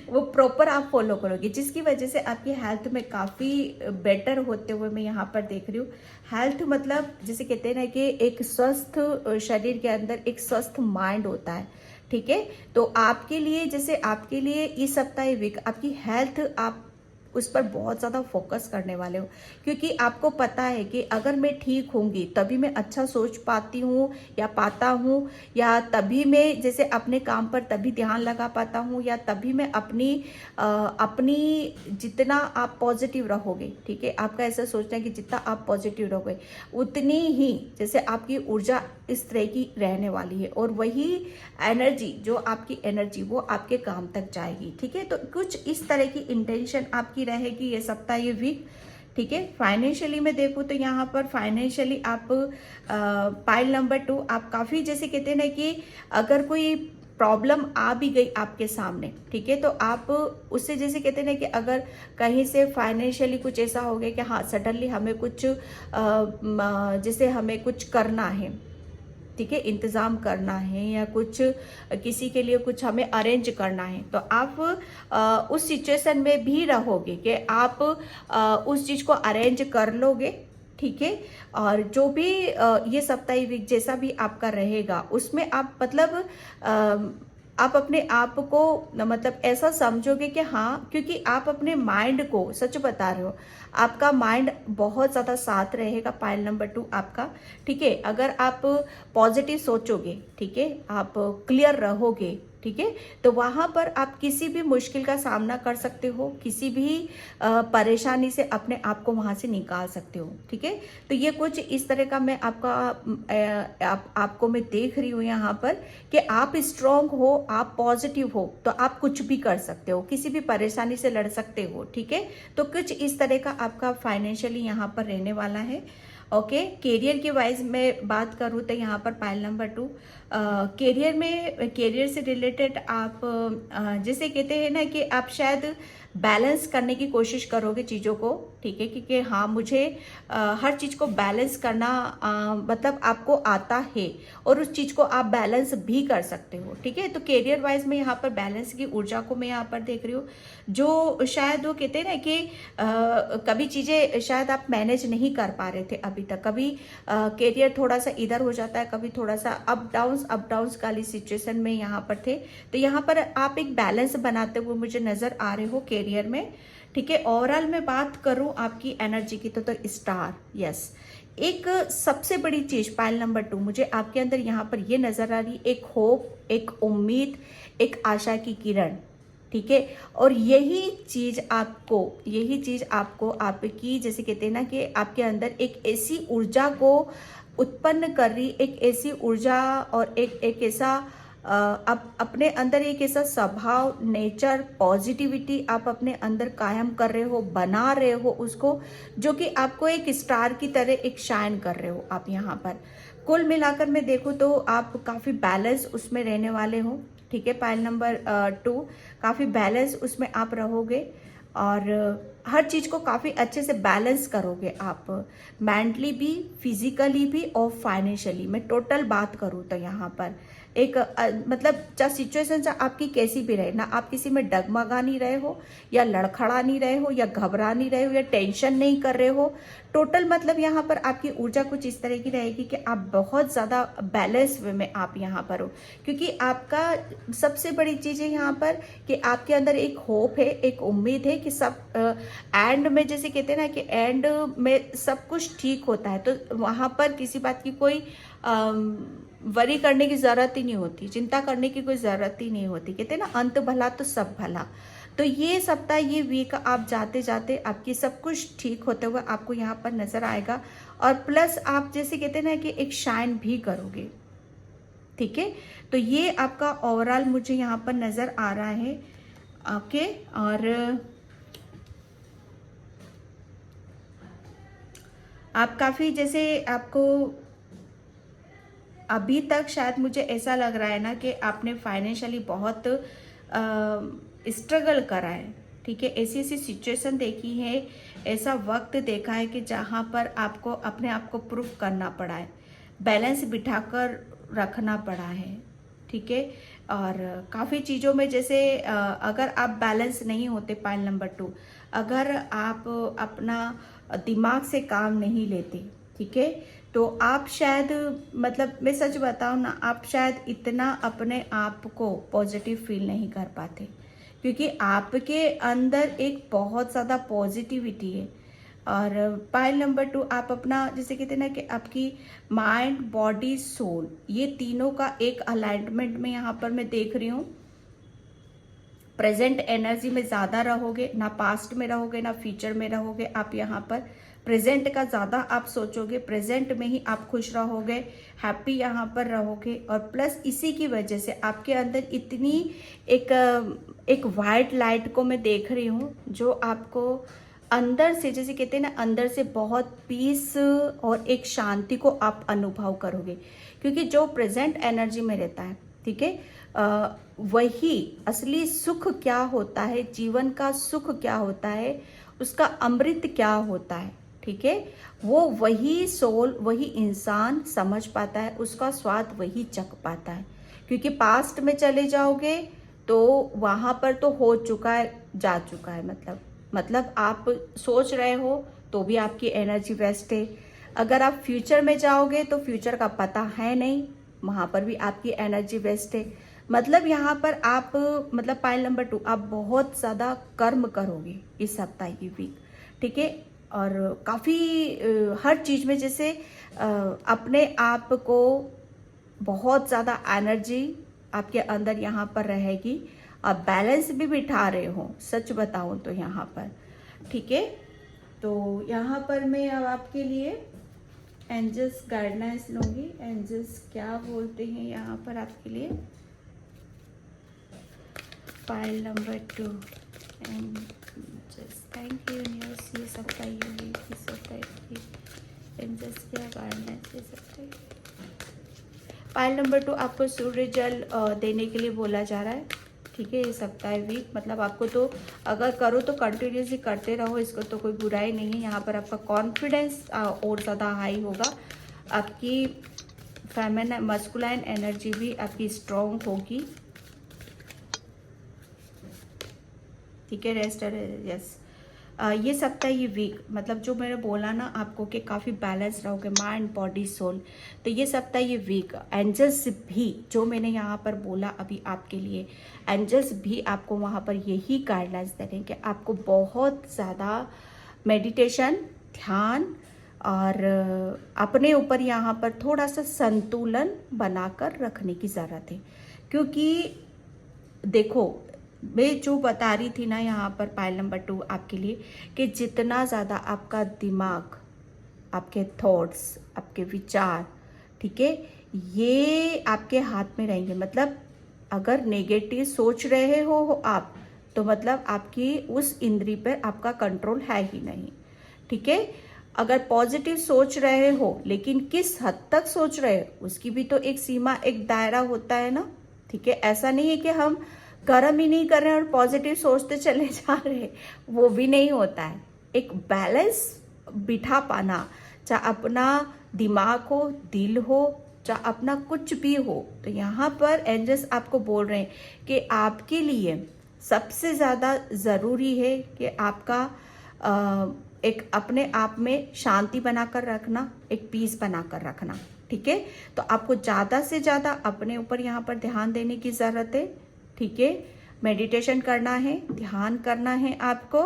वो प्रॉपर आप फॉलो करोगे, जिसकी वजह से आपकी हेल्थ में काफ़ी बेटर होते हुए मैं यहाँ पर देख रही हूँ। हेल्थ मतलब जैसे कहते हैं ना कि एक स्वस्थ शरीर के अंदर एक स्वस्थ माइंड होता है, ठीक है। तो आपके लिए जैसे आपके लिए इस सप्ताह वीक आपकी हेल्थ, आप उस पर बहुत ज़्यादा फोकस करने वाले हो, क्योंकि आपको पता है कि अगर मैं ठीक होंगी तभी मैं अच्छा सोच पाती हूँ या पाता हूँ, या तभी मैं जैसे अपने काम पर तभी ध्यान लगा पाता हूँ, या तभी मैं अपनी जितना आप पॉजिटिव रहोगे, ठीक है, आपका ऐसा सोचना है कि जितना आप पॉजिटिव रहोगे उतनी ही जैसे आपकी ऊर्जा इस तरह की रहने वाली है, और वही एनर्जी, जो आपकी एनर्जी वो आपके काम तक जाएगी, ठीक है। तो कुछ इस तरह की इंटेंशन आपकी रहेगी ये सप्ताह, ये वीक, ठीक है। फाइनेंशियली में देखूँ तो यहाँ पर फाइनेंशियली आप पाइल नंबर 2, आप काफ़ी जैसे कहते हैं ना कि अगर कोई प्रॉब्लम आ भी गई आपके सामने, ठीक है, तो आप उससे जैसे कहते हैं ना कि अगर कहीं से फाइनेंशियली कुछ ऐसा हो गया कि हाँ सडनली हमें कुछ जैसे हमें कुछ करना है, ठीक है, इंतज़ाम करना है, या कुछ किसी के लिए कुछ हमें अरेंज करना है, तो आप उस सिचुएशन में भी रहोगे कि आप उस चीज़ को अरेंज कर लोगे, ठीक है। और जो भी ये सप्ताह वीक जैसा भी आपका रहेगा उसमें आप मतलब आप अपने आप को मतलब ऐसा समझोगे कि हाँ, क्योंकि आप अपने माइंड को, सच बता रहे हो, आपका माइंड बहुत ज़्यादा साथ रहेगा, पाइल नंबर 2 आपका, ठीक है। अगर आप पॉजिटिव सोचोगे, ठीक है, आप क्लियर रहोगे, ठीक है, तो वहाँ पर आप किसी भी मुश्किल का सामना कर सकते हो, किसी भी परेशानी से अपने आप को वहाँ से निकाल सकते हो, ठीक है। तो ये कुछ इस तरह का मैं आपको मैं देख रही हूँ यहाँ पर कि आप स्ट्रांग हो, आप पॉजिटिव हो, तो आप कुछ भी कर सकते हो, किसी भी परेशानी से लड़ सकते हो, ठीक है। तो कुछ इस तरह का आपका फाइनेंशियली यहाँ पर रहने वाला है, ओके। कैरियर की वाइज में बात करूँ तो यहाँ पर पाइल नंबर 2, कैरियर से रिलेटेड आप जैसे कहते हैं ना कि आप शायद बैलेंस करने की कोशिश करोगे चीज़ों को, ठीक है, क्योंकि हाँ मुझे हर चीज़ को बैलेंस करना मतलब आपको आता है, और उस चीज़ को आप बैलेंस भी कर सकते हो, ठीक है। तो कैरियर वाइज में यहाँ पर बैलेंस की ऊर्जा को मैं यहाँ पर देख रही हूँ, जो शायद वो कहते हैं ना कि कभी चीज़ें शायद आप मैनेज नहीं कर पा रहे थे अभी तक, कभी कैरियर थोड़ा सा इधर हो जाता है, कभी थोड़ा सा अप डाउन्स वाली सिचुएशन में यहाँ पर थे, तो यहाँ पर आप एक बैलेंस बनाते हुए मुझे नजर आ रहे हो कैरियर में, ठीक है। ओवरऑल मैं बात करूं आपकी एनर्जी की तो स्टार, यस, एक सबसे बड़ी चीज पाइल नंबर 2 मुझे आपके अंदर यहाँ पर ये नजर आ रही, एक होप, एक उम्मीद, एक आशा की किरण, ठीक है। और यही चीज आपको आपकी जैसे कहते हैं ना कि आपके अंदर एक ऐसी ऊर्जा को उत्पन्न कर रही, एक ऐसी ऊर्जा और एक ऐसा आप अपने अंदर एक ऐसा स्वभाव, नेचर, पॉजिटिविटी आप अपने अंदर कायम कर रहे हो, बना रहे हो उसको, जो कि आपको एक स्टार की तरह एक शाइन कर रहे हो आप यहाँ पर। कुल मिलाकर मैं देखूँ तो आप काफ़ी बैलेंस उसमें रहने वाले हो, ठीक है। पाइल नंबर 2, काफ़ी बैलेंस उसमें आप रहोगे, और हर चीज को काफी अच्छे से बैलेंस करोगे आप, मेंटली भी, फिजिकली भी और फाइनेंशियली। मैं टोटल बात करूँ तो यहाँ पर एक मतलब चाहे सिचुएशन चाहे आपकी कैसी भी रहे ना, आप किसी में डगमगा नहीं रहे हो, या लड़खड़ा नहीं रहे हो, या घबरा नहीं रहे हो, या टेंशन नहीं कर रहे हो। टोटल मतलब यहाँ पर आपकी ऊर्जा कुछ इस तरह की रहेगी कि आप बहुत ज्यादा बैलेंस वे में आप यहाँ पर हो, क्योंकि आपका सबसे बड़ी चीज है यहाँ पर कि आपके अंदर एक होप है, एक उम्मीद है कि सब एंड में, जैसे कहते हैं ना कि एंड में सब कुछ ठीक होता है, तो वहां पर किसी बात की कोई वरी करने की जरूरत ही नहीं होती, चिंता करने की कोई जरूरत ही नहीं होती। कहते हैं ना अंत भला तो सब भला। तो ये सप्ताह, ये वीक आप जाते जाते आपकी सब कुछ ठीक होते हुए आपको यहाँ पर नजर आएगा, और प्लस आप जैसे कहते हैं ना कि एक शाइन भी करोगे। ठीक है, तो ये आपका ओवरऑल मुझे यहाँ पर नजर आ रहा है। ओके, और आप काफी जैसे आपको अभी तक शायद मुझे ऐसा लग रहा है ना कि आपने फाइनेंशियली बहुत स्ट्रगल करा है। ठीक है, ऐसी ऐसी सिचुएशन देखी है, ऐसा वक्त देखा है कि जहाँ पर आपको अपने आप को प्रूफ करना पड़ा है, बैलेंस बिठाकर रखना पड़ा है। ठीक है, और काफ़ी चीज़ों में जैसे अगर आप बैलेंस नहीं होते, पॉइंट नंबर 2, अगर आप अपना दिमाग से काम नहीं लेते, ठीक है, तो आप शायद, मतलब मैं सच बताऊं ना, आप शायद इतना अपने आप को पॉजिटिव फील नहीं कर पाते, क्योंकि आपके अंदर एक बहुत ज़्यादा पॉजिटिविटी है। और पॉइंट नंबर 2, आप अपना जैसे कहते हैं ना कि आपकी माइंड, बॉडी, सोल, ये तीनों का एक अलाइनमेंट में यहाँ पर मैं देख रही हूँ। प्रेजेंट एनर्जी में ज़्यादा रहोगे, ना पास्ट में रहोगे ना फ्यूचर में रहोगे। आप यहाँ पर प्रेजेंट का ज़्यादा आप सोचोगे, प्रेजेंट में ही आप खुश रहोगे, हैप्पी यहाँ पर रहोगे। और प्लस इसी की वजह से आपके अंदर इतनी एक वाइट लाइट को मैं देख रही हूँ, जो आपको अंदर से, जैसे कहते हैं ना, अंदर से बहुत पीस और एक शांति को आप अनुभव करोगे, क्योंकि जो प्रेजेंट एनर्जी में रहता है, ठीक है, वही असली सुख क्या होता है, जीवन का सुख क्या होता है, उसका अमृत क्या होता है, ठीक है, वो वही सोल, वही इंसान समझ पाता है, उसका स्वाद वही चख पाता है। क्योंकि पास्ट में चले जाओगे तो वहां पर तो हो चुका है, जा चुका है, मतलब आप सोच रहे हो तो भी आपकी एनर्जी वेस्ट है। अगर आप फ्यूचर में जाओगे तो फ्यूचर का पता है नहीं, वहां पर भी आपकी एनर्जी वेस्ट है। मतलब यहाँ पर आप, मतलब पॉइंट नंबर 2, आप बहुत ज्यादा कर्म करोगे इस सप्ताह की वीक, ठीक है, और काफी हर चीज में जैसे अपने आप को बहुत ज्यादा एनर्जी आपके अंदर यहाँ पर रहेगी। आप बैलेंस भी बिठा रहे हो, सच बताऊं तो यहाँ पर, ठीक है। तो यहाँ पर मैं अब आपके लिए एंजल्स गाइडेंस लूंगी। एंजल्स क्या बोलते हैं यहाँ पर आपके लिए। Pile number 2, angels, thank you universe, ये सबका ये सबका एंजल्स क्या गाइडेंस ये सबका। फाइल नंबर 2 आपको सूर्य जल देने के लिए बोला जा रहा है, ठीक है। ये सप्ताह वीक, मतलब आपको तो अगर करो तो कंटिन्यूसली करते रहो, इसको तो कोई बुराई नहीं है। यहाँ पर आपका कॉन्फिडेंस और ज़्यादा हाई होगा, आपकी फेमिनिन मस्कुलाइन एनर्जी भी आपकी स्ट्रॉन्ग होगी, ठीक है। रेस्ट, यस, ये सप्ताह ये वीक, मतलब जो मैंने बोला ना आपको कि काफ़ी बैलेंस रहोगे, माइंड, बॉडी, सोल। तो ये सप्ताह ये वीक एंजल्स भी, जो मैंने यहाँ पर बोला अभी आपके लिए, एंजल्स भी आपको वहाँ पर यही गाइडलाइंस दे रहे हैं कि आपको बहुत ज़्यादा मेडिटेशन, ध्यान और अपने ऊपर यहाँ पर थोड़ा सा संतुलन बनाकर रखने की ज़रूरत है। क्योंकि देखो, मैं जो बता रही थी ना यहाँ पर पाइल नंबर 2 आपके लिए, कि जितना ज़्यादा आपका दिमाग, आपके थॉट्स, आपके विचार, ठीक है, ये आपके हाथ में रहेंगे। मतलब अगर नेगेटिव सोच रहे हो आप, तो मतलब आपकी उस इंद्री पर आपका कंट्रोल है ही नहीं, ठीक है। अगर पॉजिटिव सोच रहे हो, लेकिन किस हद तक सोच रहे हो, उसकी भी तो एक सीमा, एक दायरा होता है ना, ठीक है। ऐसा नहीं है कि हम कर्म ही नहीं कर रहे हैं और पॉजिटिव सोचते चले जा रहे हैं, वो भी नहीं होता है। एक बैलेंस बिठा पाना, चाहे अपना दिमाग हो, दिल हो, चाहे अपना कुछ भी हो, तो यहाँ पर एंजल्स आपको बोल रहे हैं कि आपके लिए सबसे ज़्यादा ज़रूरी है कि आपका एक अपने आप में शांति बनाकर रखना, एक पीस बनाकर रखना। ठीक है, तो आपको ज़्यादा से ज़्यादा अपने ऊपर यहाँ पर ध्यान देने की ज़रूरत है। ठीक है, मेडिटेशन करना है, ध्यान करना है आपको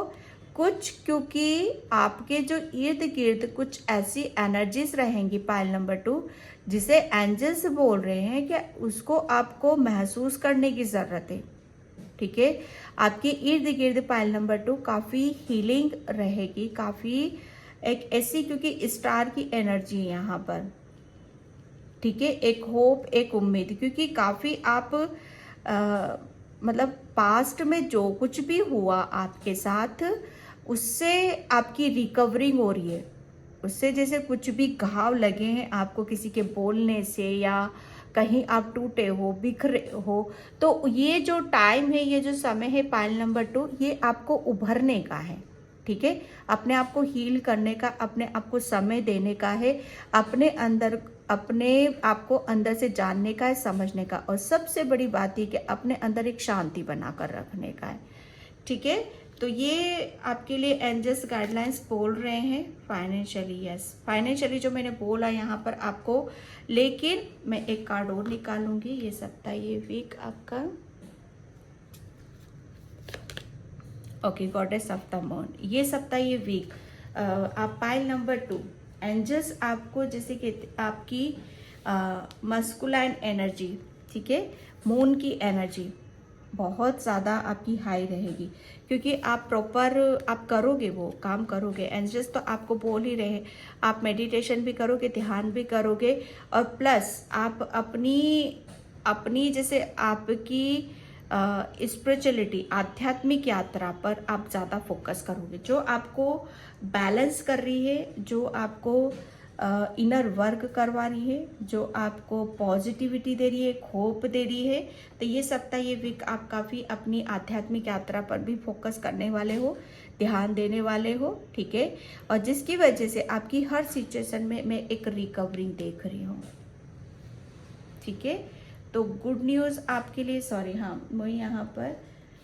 कुछ, क्योंकि आपके जो इर्द गिर्द कुछ ऐसी एनर्जीज रहेंगी पाइल नंबर 2, जिसे एंजल्स बोल रहे हैं कि उसको आपको महसूस करने की ज़रूरत है। ठीक है, आपके इर्द गिर्द पाइल नंबर 2 काफ़ी हीलिंग रहेगी, काफ़ी एक ऐसी, क्योंकि स्टार की एनर्जी है यहाँ पर। ठीक है, एक होप, एक उम्मीद, क्योंकि काफ़ी आप मतलब पास्ट में जो कुछ भी हुआ आपके साथ, उससे आपकी रिकवरिंग हो रही है। उससे जैसे कुछ भी घाव लगे हैं आपको किसी के बोलने से, या कहीं आप टूटे हो, बिखरे हो, तो ये जो टाइम है, ये जो समय है पाइल नंबर 2, ये आपको उभरने का है। ठीक है, अपने आप को हील करने का, अपने आप को समय देने का है, अपने आप को अंदर से जानने का है, समझने का, और सबसे बड़ी बात ये कि अपने अंदर एक शांति बनाकर रखने का है। ठीक है, तो ये आपके लिए एंजल्स गाइडलाइंस बोल रहे हैं फाइनेंशियली। यस, फाइनेंशियली जो मैंने बोला यहाँ पर आपको, लेकिन मैं एक कार्ड और निकालूंगी। ये सप्ताह, ये वीक आपका, okay, goddess of the moon, ये सप्ताह, ये वीक आप पाइल नंबर 2, एंजल्स आपको जैसे कि आपकी मस्कुलाइन एनर्जी, ठीक है, मून की एनर्जी बहुत ज़्यादा आपकी हाई रहेगी, क्योंकि आप प्रॉपर आप करोगे, वो काम करोगे। एंजल्स तो आपको बोल ही रहे, आप मेडिटेशन भी करोगे, ध्यान भी करोगे, और प्लस आप अपनी जैसे आपकी स्पिरिचुअलिटी, आध्यात्मिक यात्रा पर आप ज़्यादा फोकस करोगे, जो आपको बैलेंस कर रही है, जो आपको इनर वर्क करवा रही है, जो आपको पॉजिटिविटी दे रही है, होप दे रही है। तो ये सप्ताह, ये वीक आप काफ़ी अपनी आध्यात्मिक यात्रा पर भी फोकस करने वाले हो, ध्यान देने वाले हो। ठीक है, और जिसकी वजह से आपकी हर सिचुएशन में मैं एक रिकवरिंग देख रही हूँ। ठीक है, तो गुड न्यूज़ आपके लिए, सॉरी, हाँ, मैं यहाँ पर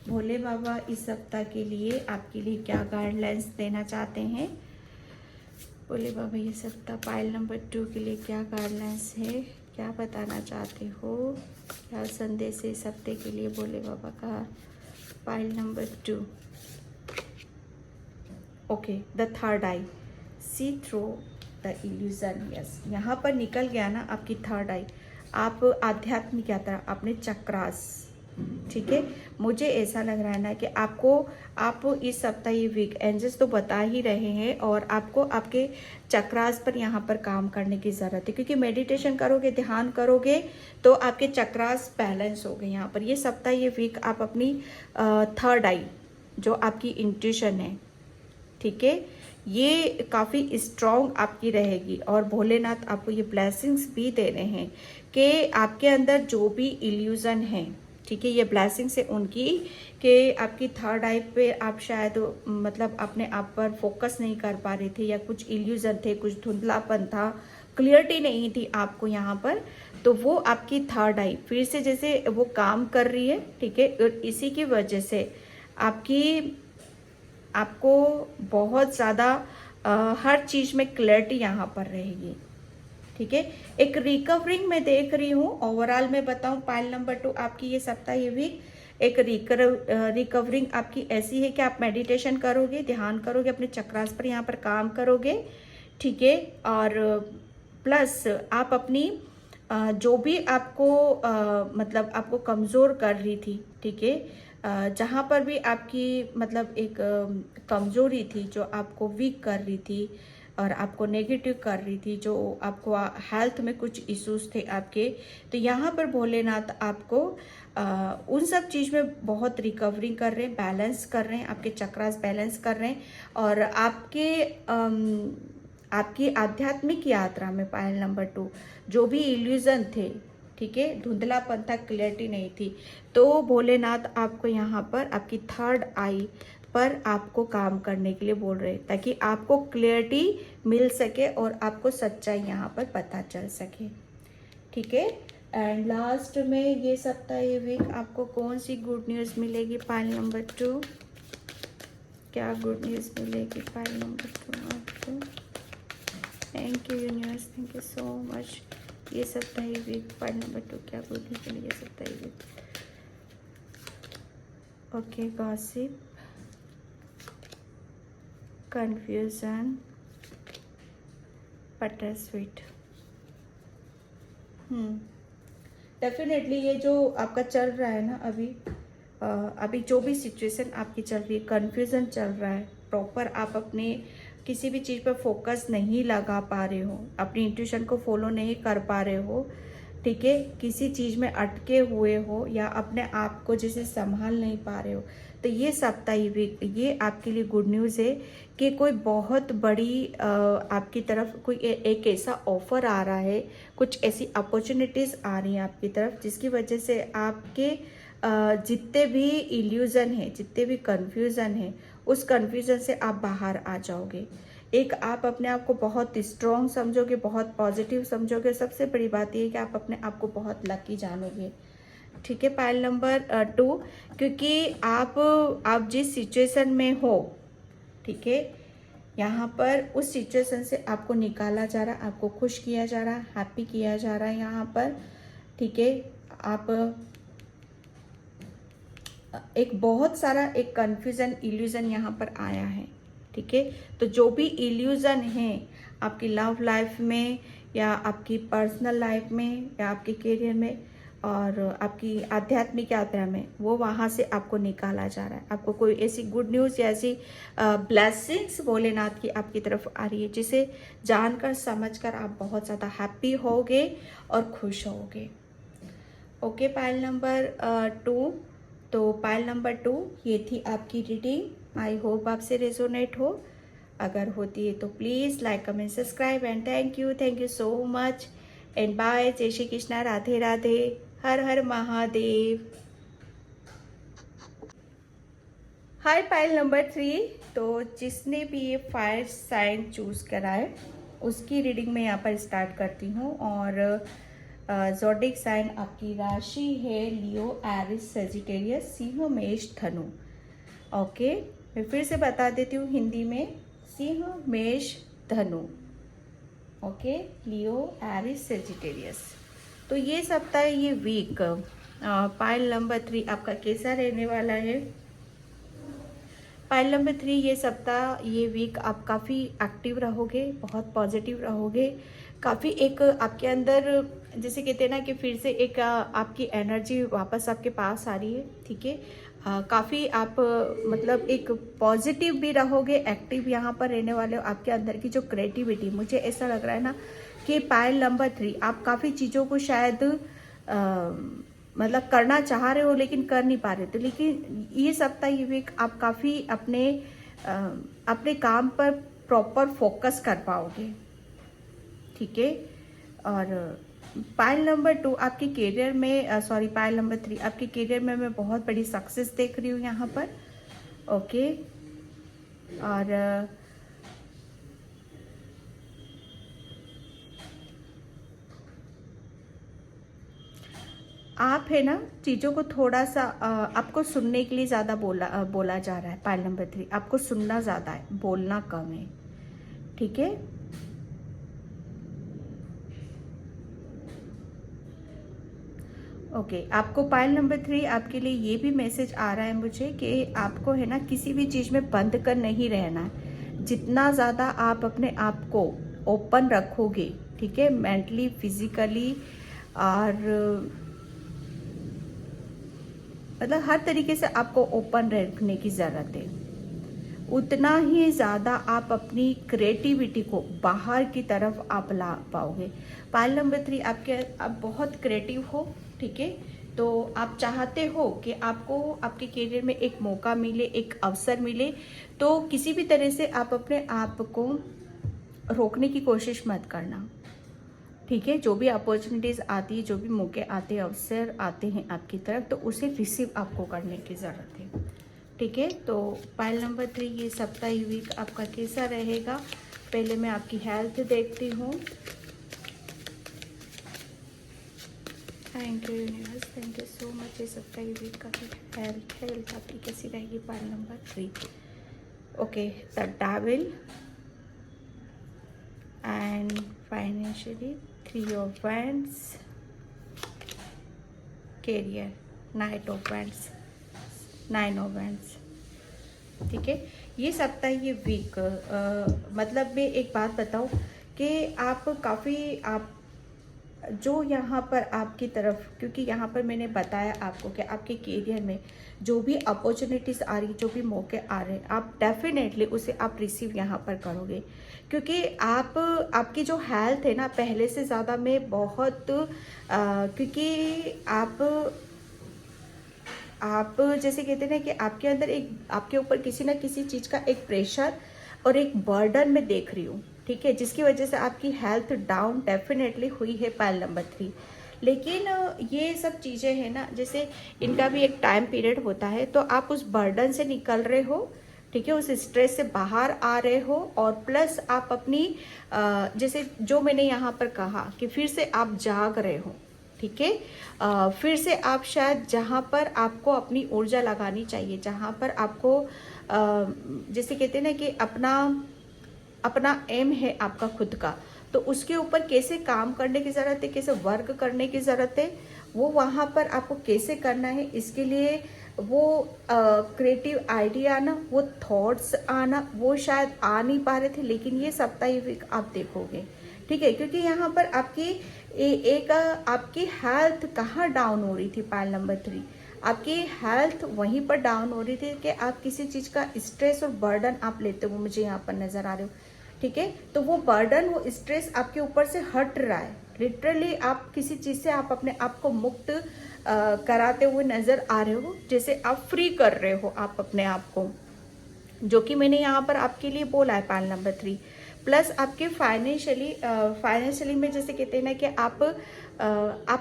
भोले बाबा इस सप्ताह के लिए आपके लिए क्या गाइडलाइंस देना चाहते हैं। भोले बाबा ये सप्ताह पाइल नंबर 2 के लिए क्या गाइडलाइंस है, क्या बताना चाहते हो, क्या संदेश है इस हफ्ते के लिए भोले बाबा का। Pile number 2, okay, the third eye, see through the illusion. Yes, यहाँ पर निकल गया ना आपकी थर्ड आई, आप आध्यात्मिक यात्रा, अपने चक्रास। ठीक है, मुझे ऐसा लग रहा है ना कि आप इस सप्ताह, ये वीक, एंजल्स तो बता ही रहे हैं, और आपको आपके चक्रास पर यहाँ पर काम करने की ज़रूरत है, क्योंकि मेडिटेशन करोगे, ध्यान करोगे, तो आपके चक्रास बैलेंस हो गए यहाँ पर। ये सप्ताह, ये वीक आप अपनी थर्ड आई, जो आपकी इंट्यूशन है, ठीक है, ये काफ़ी स्ट्रॉन्ग आपकी रहेगी, और भोलेनाथ आपको ये ब्लेसिंग्स भी दे रहे हैं कि आपके अंदर जो भी इल्यूजन है, ठीक है, ये ब्लेसिंग्स है उनकी, कि आपकी थर्ड आई पे आप शायद मतलब अपने आप पर फोकस नहीं कर पा रहे थे, या कुछ इल्यूजन थे, कुछ धुंधलापन था, क्लियरिटी नहीं थी आपको यहाँ पर, तो वो आपकी थर्ड आई फिर से जैसे वो काम कर रही है। ठीक है, और इसी की वजह से आपको बहुत ज़्यादा हर चीज़ में क्लैरिटी यहाँ पर रहेगी। ठीक है, एक रिकवरिंग मैं देख रही हूँ। ओवरऑल मैं बताऊँ पाइल नंबर 2 आपकी ये सप्ताह, ये वीक, एक रिकवरिंग आपकी ऐसी है कि आप मेडिटेशन करोगे, ध्यान करोगे, अपने चक्रास पर यहाँ पर काम करोगे। ठीक है, और प्लस आप अपनी जो भी आपको मतलब आपको कमज़ोर कर रही थी, ठीक है, जहाँ पर भी आपकी मतलब एक कमज़ोरी थी, जो आपको वीक कर रही थी और आपको नेगेटिव कर रही थी, जो आपको हेल्थ में कुछ इश्यूज थे आपके, तो यहाँ पर भोलेनाथ आपको उन सब चीज़ में बहुत रिकवरिंग कर रहे हैं, बैलेंस कर रहे हैं, आपके चक्रास बैलेंस कर रहे हैं, और आपकी आध्यात्मिक यात्रा में पायल नंबर 2 जो भी इल्यूजन थे, ठीक है, धुंधलापन था, क्लियरिटी नहीं थी। तो भोलेनाथ आपको यहाँ पर आपकी थर्ड आई पर आपको काम करने के लिए बोल रहे हैं, ताकि आपको क्लियरिटी मिल सके और आपको सच्चाई यहाँ पर पता चल सके। ठीक है, एंड लास्ट में ये सप्ताह ये वीक आपको कौन सी गुड न्यूज़ मिलेगी पाइल नंबर 2? क्या गुड न्यूज़ मिलेगी पाइल नंबर 2 आपको? Thank you universe, thank you so much. ये सप्ताह ये वीक पाइल नंबर 2 क्या गुड न्यूज़ मिलेगी ये सप्ताह ये week? Okay, gossip, confusion, butter sweet. Definitely ये जो आपका चल रहा है ना अभी जो भी सिचुएशन आपकी चल रही है, कन्फ्यूज़न चल रहा है, प्रॉपर आप अपने किसी भी चीज़ पर फोकस नहीं लगा पा रहे हो, अपनी इंट्यूशन को फॉलो नहीं कर पा रहे हो, ठीक है, किसी चीज़ में अटके हुए हो या अपने आप को जैसे संभाल नहीं पा रहे हो, तो ये सप्ताह ये आपके लिए गुड न्यूज़ है कि कोई बहुत बड़ी आपकी तरफ कोई एक ऐसा ऑफर आ रहा है, कुछ ऐसी अपॉर्चुनिटीज़ आ रही हैं आपकी तरफ, जिसकी वजह से आपके जितने भी इल्यूज़न है, जितने भी कन्फ्यूज़न है, उस कन्फ्यूज़न से आप बाहर आ जाओगे। एक आप अपने आप को बहुत स्ट्रॉन्ग समझोगे, बहुत पॉजिटिव समझोगे। सबसे बड़ी बात यह है कि आप अपने आप को बहुत लकी जानोगे। ठीक है, पाइल नंबर 2, क्योंकि आप जिस सिचुएशन में हो, ठीक है, यहाँ पर उस सिचुएशन से आपको निकाला जा रहा है, आपको खुश किया जा रहा है, हैप्पी किया जा रहा है यहाँ पर। ठीक है, आप एक बहुत सारा एक कन्फ्यूज़न इल्यूज़न यहाँ पर आया है। ठीक है, तो जो भी इल्यूज़न है आपकी लव लाइफ में या आपकी पर्सनल लाइफ में या आपके करियर में और आपकी आध्यात्मिक यात्रा में, वो वहाँ से आपको निकाला जा रहा है। आपको कोई ऐसी गुड न्यूज़ या ऐसी ब्लेसिंग्स भोलेनाथ की आपकी तरफ आ रही है, जिसे जानकर समझकर आप बहुत ज़्यादा हैप्पी होगे और खुश होगे। ओके, पाइल नंबर 2, तो पाइल नंबर 2 ये थी आपकी रीडिंग। आई होप आपसे रेजोनेट हो। अगर होती है तो please like, comment, subscribe and thank you so much and bye. जय श्री कृष्णा, राधे राधे, हर हर महादेव। हाय पाइल नंबर 3, तो जिसने भी ये फायर साइन चूज करा है उसकी रीडिंग मैं यहाँ पर स्टार्ट करती हूँ। और ज़ोडिक साइन आपकी राशि है लियो, एरिस, सेजिटेरियस, सिंह, मेष, धनु। ओके, मैं फिर से बता देती हूँ हिंदी में, सिंह, मेष, धनु। ओके, लियो, एरिस, सेजिटेरियस। तो ये सप्ताह ये वीक पाइल नंबर 3 आपका कैसा रहने वाला है? पाइल नंबर 3 ये सप्ताह ये वीक आप काफ़ी एक्टिव रहोगे, बहुत पॉजिटिव रहोगे, काफ़ी एक आपके अंदर जैसे कहते हैं ना कि फिर से एक आपकी एनर्जी वापस आपके पास आ रही है। ठीक है, काफ़ी आप मतलब एक पॉजिटिव भी रहोगे, एक्टिव यहाँ पर रहने वाले हो। आपके अंदर की जो क्रिएटिविटी, मुझे ऐसा लग रहा है ना कि पाइल नंबर 3 आप काफ़ी चीज़ों को शायद मतलब करना चाह रहे हो लेकिन कर नहीं पा रहे, तो लेकिन ये सप्ताह ये वीक आप काफ़ी अपने काम पर प्रॉपर फोकस कर पाओगे। ठीक है, और पाइल नंबर 2 आपके करियर में पाइल नंबर 3 आपके करियर में मैं बहुत बड़ी सक्सेस देख रही हूँ यहाँ पर। ओके, और आप है ना चीज़ों को थोड़ा सा आपको सुनने के लिए ज़्यादा बोला जा रहा है। पाइल नंबर 3 आपको सुनना ज़्यादा है, बोलना कम है। ठीक है, ओके, आपको पाइल नंबर 3 आपके लिए ये भी मैसेज आ रहा है मुझे कि आपको है ना किसी भी चीज़ में बंद कर नहीं रहना है। जितना ज़्यादा आप अपने आप को ओपन रखोगे, ठीक है, मेंटली, फिजिकली और मतलब हर तरीके से आपको ओपन रखने की ज़रूरत है, उतना ही ज़्यादा आप अपनी क्रिएटिविटी को बाहर की तरफ आप ला पाओगे। पाइल नंबर 3 आप बहुत क्रिएटिव हो। ठीक है, तो आप चाहते हो कि आपको आपके करियर में एक मौका मिले, एक अवसर मिले, तो किसी भी तरह से आप अपने आप को रोकने की कोशिश मत करना। ठीक है, जो भी अपॉर्चुनिटीज़ आती है, जो भी मौके आते हैं, अवसर आते हैं आपकी तरफ, तो उसे रिसीव आपको करने की ज़रूरत है। ठीक है, तो पाइल नंबर 3, ये सप्ताह वीक आपका कैसा रहेगा। पहले मैं आपकी हेल्थ देखती हूँ। Thank you universe, thank you so much. ये सप्ताह वीक का हेल्थ आपकी कैसी रहेगी। Pile number 3, okay, the devil and financially 3 of wands, career knight of wands, 9 of wands। ठीक है, ये सप्ताह ये वीक मतलब मैं एक बात बताऊं कि आप काफ़ी आप जो यहाँ पर आपकी तरफ, क्योंकि यहाँ पर मैंने बताया आपको कि आपके करियर में जो भी अपॉर्चुनिटीज़ आ रही, जो भी मौके आ रहे हैं, आप डेफिनेटली उसे आप रिसीव यहाँ पर करोगे। क्योंकि आपकी जो हेल्थ है ना, पहले से ज़्यादा में बहुत क्योंकि आप जैसे कहते हैं ना कि आपके अंदर एक, आपके ऊपर किसी ना किसी चीज़ का एक प्रेशर और एक बर्डन में देख रही हूँ। ठीक है, जिसकी वजह से आपकी हेल्थ डाउन डेफिनेटली हुई है पाइल नंबर 3। लेकिन ये सब चीज़ें हैं ना, जैसे इनका भी एक टाइम पीरियड होता है, तो आप उस बर्डन से निकल रहे हो। ठीक है, उस स्ट्रेस से बाहर आ रहे हो, और प्लस आप अपनी जैसे जो मैंने यहाँ पर कहा कि फिर से आप जाग रहे हो। ठीक है, फिर से आप शायद जहाँ पर आपको अपनी ऊर्जा लगानी चाहिए, जहाँ पर आपको जैसे कहते हैं ना कि अपना एम है आपका खुद का, तो उसके ऊपर कैसे काम करने की ज़रूरत है, कैसे वर्क करने की ज़रूरत है, वो वहाँ पर आपको कैसे करना है, इसके लिए वो क्रिएटिव आइडिया आना, वो थॉट्स आना, वो शायद आ नहीं पा रहे थे, लेकिन ये सप्ताह वीक आप देखोगे। ठीक है, क्योंकि यहाँ पर आपकी एक आपकी हेल्थ कहाँ डाउन हो रही थी। पाइल नंबर 3, आपकी हेल्थ वहीं पर डाउन हो रही थी कि आप किसी चीज़ का स्ट्रेस और बर्डन आप लेते हो, मुझे यहाँ पर नज़र आ रहे हो। ठीक है, तो वो बर्डन, वो स्ट्रेस आपके ऊपर से हट रहा है। लिटरली आप किसी चीज़ से आप अपने आप को मुक्त कराते हुए नज़र आ रहे हो, जैसे आप फ्री कर रहे हो आप अपने आप को, जो कि मैंने यहाँ पर आपके लिए बोला है पाइल नंबर 3। प्लस आपके फाइनेंशियली में जैसे कहते हैं ना कि आप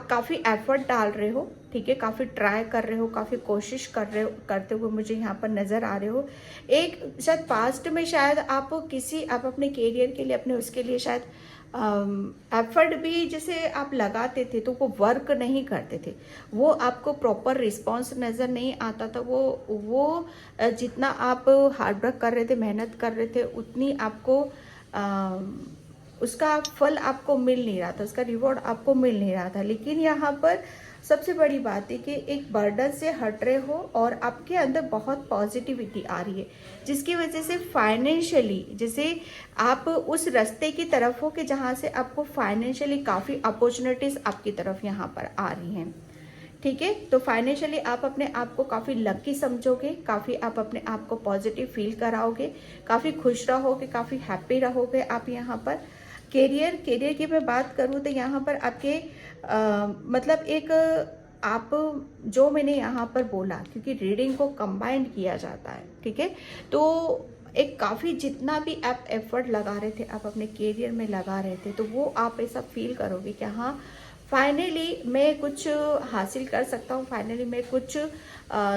काफ़ी एफर्ट डाल रहे हो। ठीक है, काफ़ी ट्राई कर रहे हो, काफ़ी कोशिश कर रहे हो, करते हुए मुझे यहाँ पर नज़र आ रहे हो। एक शायद पास्ट में शायद आप अपने करियर के लिए, अपने उसके लिए शायद एफर्ट भी जैसे आप लगाते थे, तो वो वर्क नहीं करते थे, वो आपको प्रॉपर रिस्पॉन्स नज़र नहीं आता था। वो जितना आप हार्डवर्क कर रहे थे, मेहनत कर रहे थे, उतनी आपको उसका फल आपको मिल नहीं रहा था, उसका रिवॉर्ड आपको मिल नहीं रहा था। लेकिन यहाँ पर सबसे बड़ी बात है कि एक बर्डन से हट रहे हो और आपके अंदर बहुत पॉजिटिविटी आ रही है, जिसकी वजह से फाइनेंशियली जैसे आप उस रास्ते की तरफ हो कि जहाँ से आपको फाइनेंशियली काफ़ी अपॉर्चुनिटीज़ आपकी तरफ यहाँ पर आ रही हैं। ठीक है, तो फाइनेंशियली आप अपने आप को काफ़ी लकी समझोगे, काफ़ी आप अपने आप को पॉजिटिव फील कराओगे, काफ़ी खुश रहोगे, काफ़ी हैप्पी रहोगे आप यहाँ पर। करियर की मैं बात करूँ तो यहाँ पर आपके मतलब एक आप जो मैंने यहाँ पर बोला, क्योंकि रीडिंग को कंबाइंड किया जाता है। ठीक है, तो एक काफ़ी जितना भी आप एफर्ट लगा रहे थे, आप अपने करियर में लगा रहे थे, तो वो आप ऐसा फील करोगे कि हाँ, फाइनली मैं कुछ हासिल कर सकता हूँ, फाइनली मैं कुछ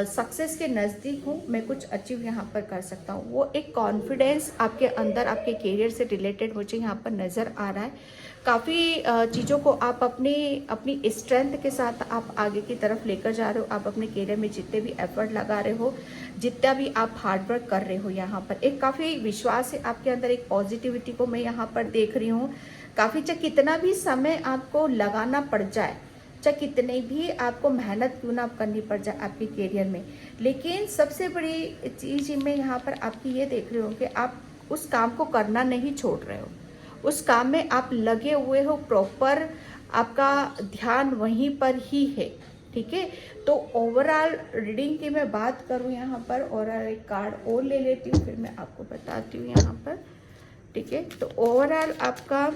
सक्सेस के नज़दीक हूँ, मैं कुछ अचीव यहाँ पर कर सकता हूँ। वो एक कॉन्फिडेंस आपके अंदर, आपके करियर से रिलेटेड मुझे यहाँ पर नज़र आ रहा है। काफ़ी चीज़ों को आप अपनी स्ट्रेंथ के साथ आप आगे की तरफ लेकर जा रहे हो। आप अपने करियर में जितने भी एफर्ट लगा रहे हो, जितना भी आप हार्डवर्क कर रहे हो, यहाँ पर एक काफ़ी विश्वास है आपके अंदर, एक पॉजिटिविटी को मैं यहाँ पर देख रही हूँ। काफ़ी चाहे कितना भी समय आपको लगाना पड़ जाए, चाहे कितने भी आपको मेहनत क्यों ना करनी पड़ जाए आपके करियर में, लेकिन सबसे बड़ी चीज़ मैं यहाँ पर आपकी ये देख रही हूँ कि आप उस काम को करना नहीं छोड़ रहे हो, उस काम में आप लगे हुए हो, प्रॉपर आपका ध्यान वहीं पर ही है। ठीक है, तो ओवरऑल रीडिंग की मैं बात करूँ यहाँ पर, और एक कार्ड और ले लेती हूँ, फिर मैं आपको बताती हूँ यहाँ पर। ठीक है, तो ओवरऑल आपका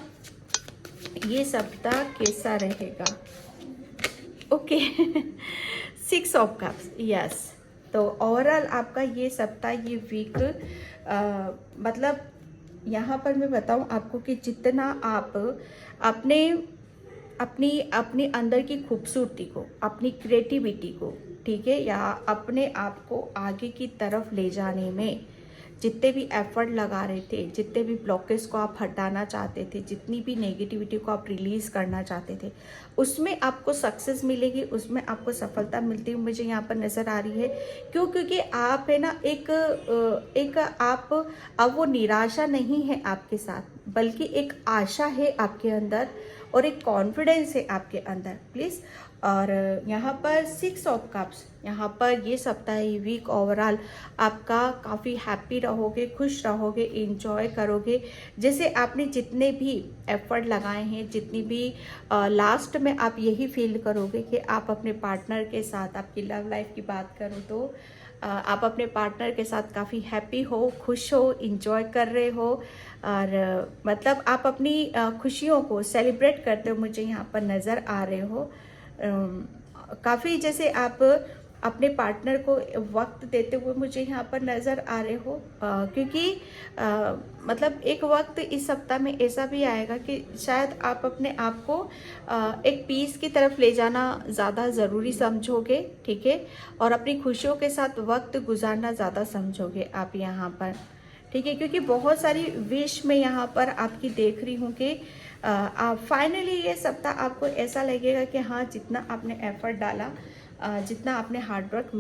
ये सप्ताह कैसा रहेगा। Okay, 6 of cups, yes. तो ओवरऑल आपका ये सप्ताह, ये वीक मतलब यहाँ पर मैं बताऊँ आपको कि जितना आप अपने अपनी अपनी अंदर की खूबसूरती को, अपनी क्रिएटिविटी को, ठीक है, या अपने आप को आगे की तरफ ले जाने में जितने भी एफर्ट लगा रहे थे, जितने भी ब्लॉकेज को आप हटाना चाहते थे, जितनी भी नेगेटिविटी को आप रिलीज़ करना चाहते थे, उसमें आपको सक्सेस मिलेगी, उसमें आपको सफलता मिलती हुई मुझे यहाँ पर नज़र आ रही है। क्यों? क्योंकि आप है ना एक आप अब वो निराशा नहीं है आपके साथ, बल्कि एक आशा है आपके अंदर और एक कॉन्फिडेंस है आपके अंदर प्लीज़। और यहाँ पर 6 ऑफ कप्स, यहाँ पर ये सप्ताह, ये वीक ओवरऑल आपका काफ़ी हैप्पी रहोगे, खुश रहोगे, इंजॉय करोगे। जैसे आपने जितने भी एफर्ट लगाए हैं, जितनी भी लास्ट में आप यही फील करोगे कि आप अपने पार्टनर के साथ, आपकी लव लाइफ की बात करूँ तो आप अपने पार्टनर के साथ काफ़ी हैप्पी हो, खुश हो, इंजॉय कर रहे हो, और मतलब आप अपनी खुशियों को सेलिब्रेट करते हो मुझे यहाँ पर नज़र आ रहे हो। काफ़ी जैसे आप अपने पार्टनर को वक्त देते हुए मुझे यहाँ पर नज़र आ रहे हो, क्योंकि मतलब एक वक्त इस सप्ताह में ऐसा भी आएगा कि शायद आप अपने आप को एक पीस की तरफ ले जाना ज़्यादा ज़रूरी समझोगे, ठीक है, और अपनी खुशियों के साथ वक्त गुजारना ज़्यादा समझोगे आप यहाँ पर, ठीक है, क्योंकि बहुत सारी विश मैं यहाँ पर आपकी देख रही हूँ कि आप फाइनली ये सप्ताह आपको ऐसा लगेगा कि हाँ, जितना आपने एफर्ट डाला, जितना आपने हार्डवर्क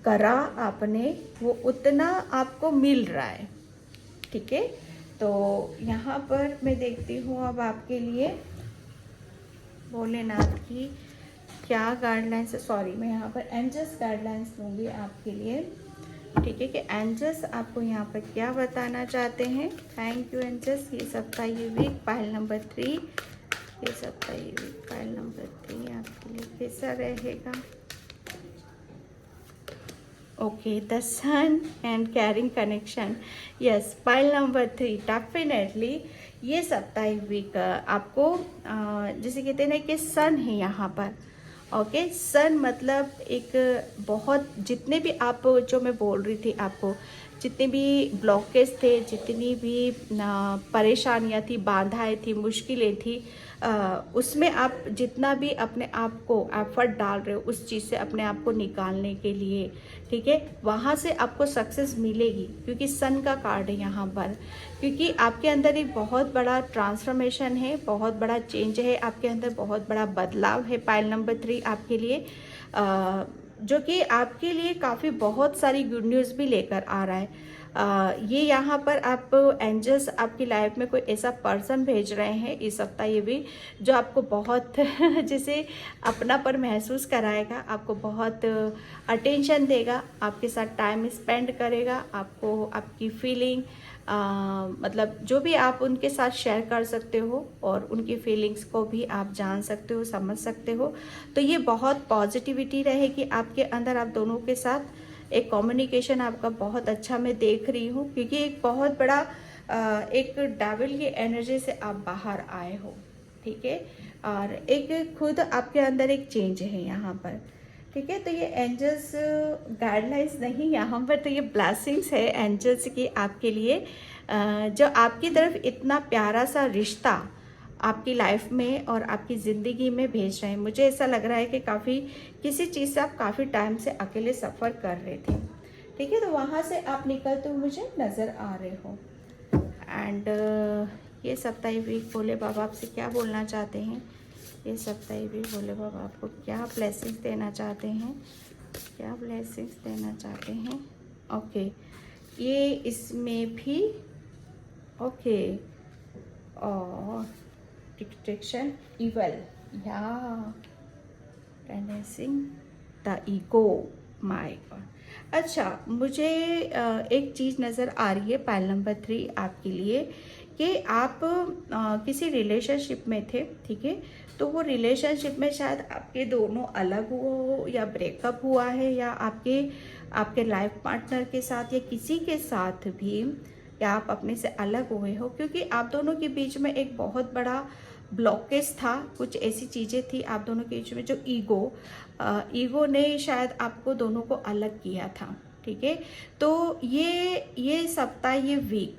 करा आपने, वो उतना आपको मिल रहा है, ठीक है। तो यहाँ पर मैं देखती हूँ अब आपके लिए भोलेनाथ की क्या गाइडलाइंस है। सॉरी, मैं यहाँ पर एंजल्स गाइडलाइंस दूंगी आपके लिए, ठीक है, कि एंजल्स आपको यहाँ पर क्या बताना चाहते हैं। Thank you angels. ये सप्ताह, ये वीक, पाइल नंबर 3, ये सप्ताह, ये वीक, पाइल नंबर 3 आपके लिए कैसा रहेगा। Okay, the sun and carrying connection, yes, pile number 3, definitely ये सप्ताह, ये वीक आपको जैसे कहते हैं ना कि सन है यहाँ पर। ओके, सन मतलब एक बहुत, जितने भी आप, जो मैं बोल रही थी आपको, जितने भी ब्लॉकेज थे, जितनी भी परेशानियां थी, बाधाएं थी, मुश्किलें थी, उसमें आप जितना भी अपने आप को एफर्ट डाल रहे हो उस चीज़ से अपने आप को निकालने के लिए, ठीक है, वहाँ से आपको सक्सेस मिलेगी, क्योंकि सन का कार्ड है यहाँ पर। क्योंकि आपके अंदर एक बहुत बड़ा ट्रांसफॉर्मेशन है, बहुत बड़ा चेंज है आपके अंदर, बहुत बड़ा बदलाव है पाइल नंबर 3 आपके लिए, जो कि आपके लिए काफ़ी बहुत सारी गुड न्यूज़ भी लेकर आ रहा है। ये यहाँ पर आप एंजल्स आपकी लाइफ में कोई ऐसा पर्सन भेज रहे हैं इस सप्ताह, ये भी, जो आपको बहुत जैसे अपनापन महसूस कराएगा, आपको बहुत अटेंशन देगा, आपके साथ टाइम स्पेंड करेगा, आपको आपकी फीलिंग, मतलब जो भी आप उनके साथ शेयर कर सकते हो और उनकी फीलिंग्स को भी आप जान सकते हो, समझ सकते हो। तो ये बहुत पॉजिटिविटी रहेगी आपके अंदर, आप दोनों के साथ एक कम्युनिकेशन आपका बहुत अच्छा मैं देख रही हूँ, क्योंकि एक बहुत बड़ा एक डेविल की एनर्जी से आप बाहर आए हो, ठीक है, और एक खुद आपके अंदर एक चेंज है यहाँ पर, ठीक है। तो ये एंजल्स गाइडलाइंस नहीं, यहाँ पर तो ये ब्लेसिंग्स है एंजल्स की आपके लिए, जो आपकी तरफ इतना प्यारा सा रिश्ता आपकी लाइफ में और आपकी ज़िंदगी में भेज रहे हैं। मुझे ऐसा लग रहा है कि काफ़ी किसी चीज़ से आप काफ़ी टाइम से अकेले सफ़र कर रहे थे, ठीक है, तो वहाँ से आप निकलते हुए मुझे नज़र आ रहे हो। एंड ये सप्ताह वीक भोले बाबा आपसे क्या बोलना चाहते हैं, ये सप्ताह वीक भोले बाबा आपको क्या ब्लेसिंग्स देना चाहते हैं, क्या ब्लेसिंग्स देना चाहते हैं। ओके, ये इसमें भी ओके, और डिस्ट्रैक्शन, इवल, या टेनेसिंग द ईगो, माय गॉड। अच्छा, मुझे एक चीज़ नज़र आ रही है पाइल नंबर 3 आपके लिए, कि आप किसी रिलेशनशिप में थे, ठीक है, तो वो रिलेशनशिप में शायद आपके दोनों अलग हुए हो, या ब्रेकअप हुआ है, या आपके लाइफ पार्टनर के साथ या किसी के साथ भी, या आप अपने से अलग हुए हो, क्योंकि आप दोनों के बीच में एक बहुत बड़ा ब्लॉकेज था, कुछ ऐसी चीज़ें थी आप दोनों के बीच में, जो ईगो ने शायद आपको दोनों को अलग किया था, ठीक है। तो ये सप्ताह, ये वीक,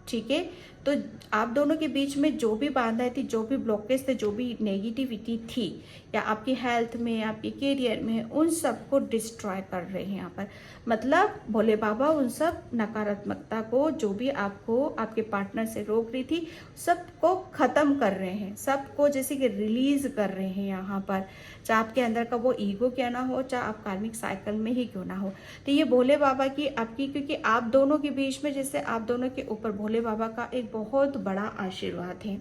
ठीक है, तो आप दोनों के बीच में जो भी बाधाएं थी, जो भी ब्लॉकेज थे, जो भी नेगेटिविटी थी या आपकी हेल्थ में, आपके करियर में, उन सबको डिस्ट्रॉय कर रहे हैं यहाँ पर। मतलब भोले बाबा उन सब नकारात्मकता को, जो भी आपको आपके पार्टनर से रोक रही थी, सबको खत्म कर रहे हैं, सबको जैसे कि रिलीज कर रहे हैं यहाँ पर। चाहे आपके अंदर का वो ईगो क्या ना हो, चाहे आप कार्मिक साइकिल में ही क्यों ना हो, तो ये भोले बाबा की आपकी, क्योंकि आप दोनों के बीच में, जैसे आप दोनों के ऊपर भोले बाबा का एक बहुत बड़ा आशीर्वाद है,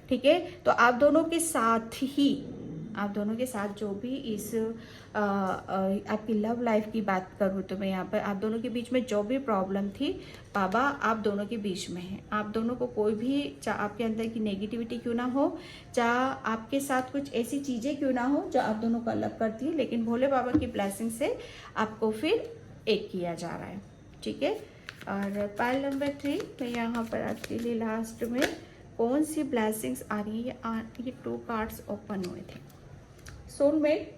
ठीक है। तो आप दोनों के साथ ही, आप दोनों के साथ जो भी इस आपकी लव लाइफ की बात करूँ तो मैं यहाँ पर आप दोनों के बीच में जो भी प्रॉब्लम थी, बाबा आप दोनों के बीच में है। आप दोनों को कोई भी, चाहे आपके अंदर की नेगेटिविटी क्यों ना हो, चाहे आपके साथ कुछ ऐसी चीज़ें क्यों ना हो जो आप दोनों को अलग करती है, लेकिन भोले बाबा की ब्लेसिंग से आपको फिर एक किया जा रहा है, ठीक है। और पाइल नंबर 3 मैं यहाँ पर आपके लिए लास्ट में कौन सी ब्लेसिंग्स आ रही है, ये 2 कार्ड्स ओपन हुए थे, soulmate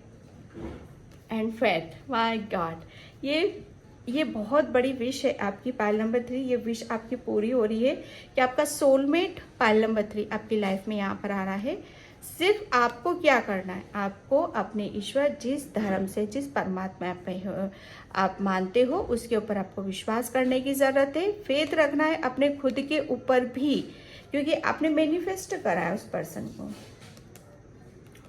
and fate. My god, ये बहुत बड़ी विश है आपकी पाइल नंबर 3। ये विश आपकी पूरी हो रही है कि आपका सोलमेट पाइल नंबर 3 आपकी लाइफ में यहाँ पर आ रहा है। सिर्फ आपको क्या करना है, आपको अपने ईश्वर, जिस धर्म से, जिस परमात्मा पे आप मानते हो, उसके ऊपर आपको विश्वास करने की ज़रूरत है, फेथ रखना है अपने खुद के ऊपर भी, क्योंकि आपने मैनिफेस्ट करा है उस पर्सन को,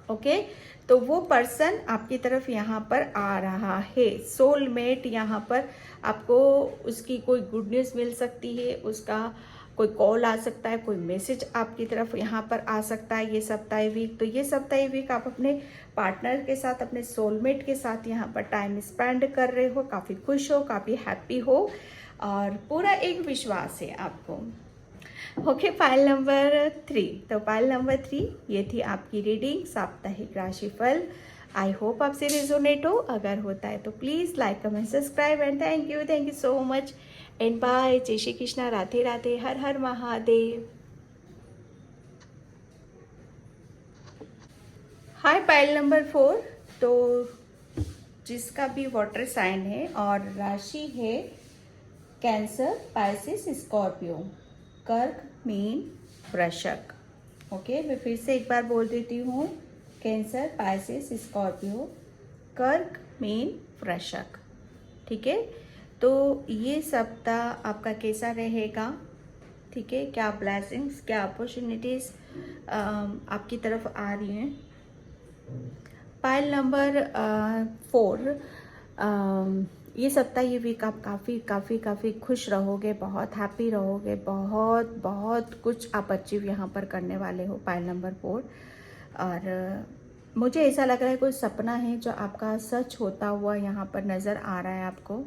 ओके। तो वो पर्सन आपकी तरफ यहाँ पर आ रहा है, सोलमेट। यहाँ पर आपको उसकी कोई गुड न्यूज़ मिल सकती है, उसका कोई कॉल आ सकता है, कोई मैसेज आपकी तरफ यहाँ पर आ सकता है ये सप्ताह वीक। तो ये सप्ताह वीक आप अपने पार्टनर के साथ, अपने सोलमेट के साथ यहाँ पर टाइम स्पेंड कर रहे हो, काफ़ी खुश हो, काफ़ी हैप्पी हो और पूरा एक विश्वास है आपको, ओके। फाइल नंबर 3, तो फाइल नंबर 3 ये थी आपकी रीडिंग, साप्ताहिक राशिफल। आई होप आपसे रिजोनेट हो, अगर होता है तो please like, comment, subscribe and thank you so much and bye. जय श्री कृष्णा, राधे राधे, हर हर महादेव। हाय पाइल नंबर 4, तो जिसका भी वाटर साइन है और राशि है कैंसर, पाइसिस, स्कॉर्पियो, कर्क, मीन, वृश्चिक, ओके। मैं फिर से एक बार बोल देती हूँ, कैंसर, पाइसिस, स्कॉर्पियो, कर्क, मीन, वृश्चिक, ठीक है। तो ये सप्ताह आपका कैसा रहेगा, ठीक है, क्या ब्लेसिंग्स, क्या अपॉर्चुनिटीज़ आपकी तरफ आ रही हैं। पाइल नंबर 4, ये सप्ताह, ये वीक आप काफ़ी खुश रहोगे, बहुत हैप्पी रहोगे, बहुत कुछ आप अचीव यहाँ पर करने वाले हो, पाइल नंबर 4। और मुझे ऐसा लग रहा है कोई सपना है जो आपका सच होता हुआ यहाँ पर नज़र आ रहा है आपको,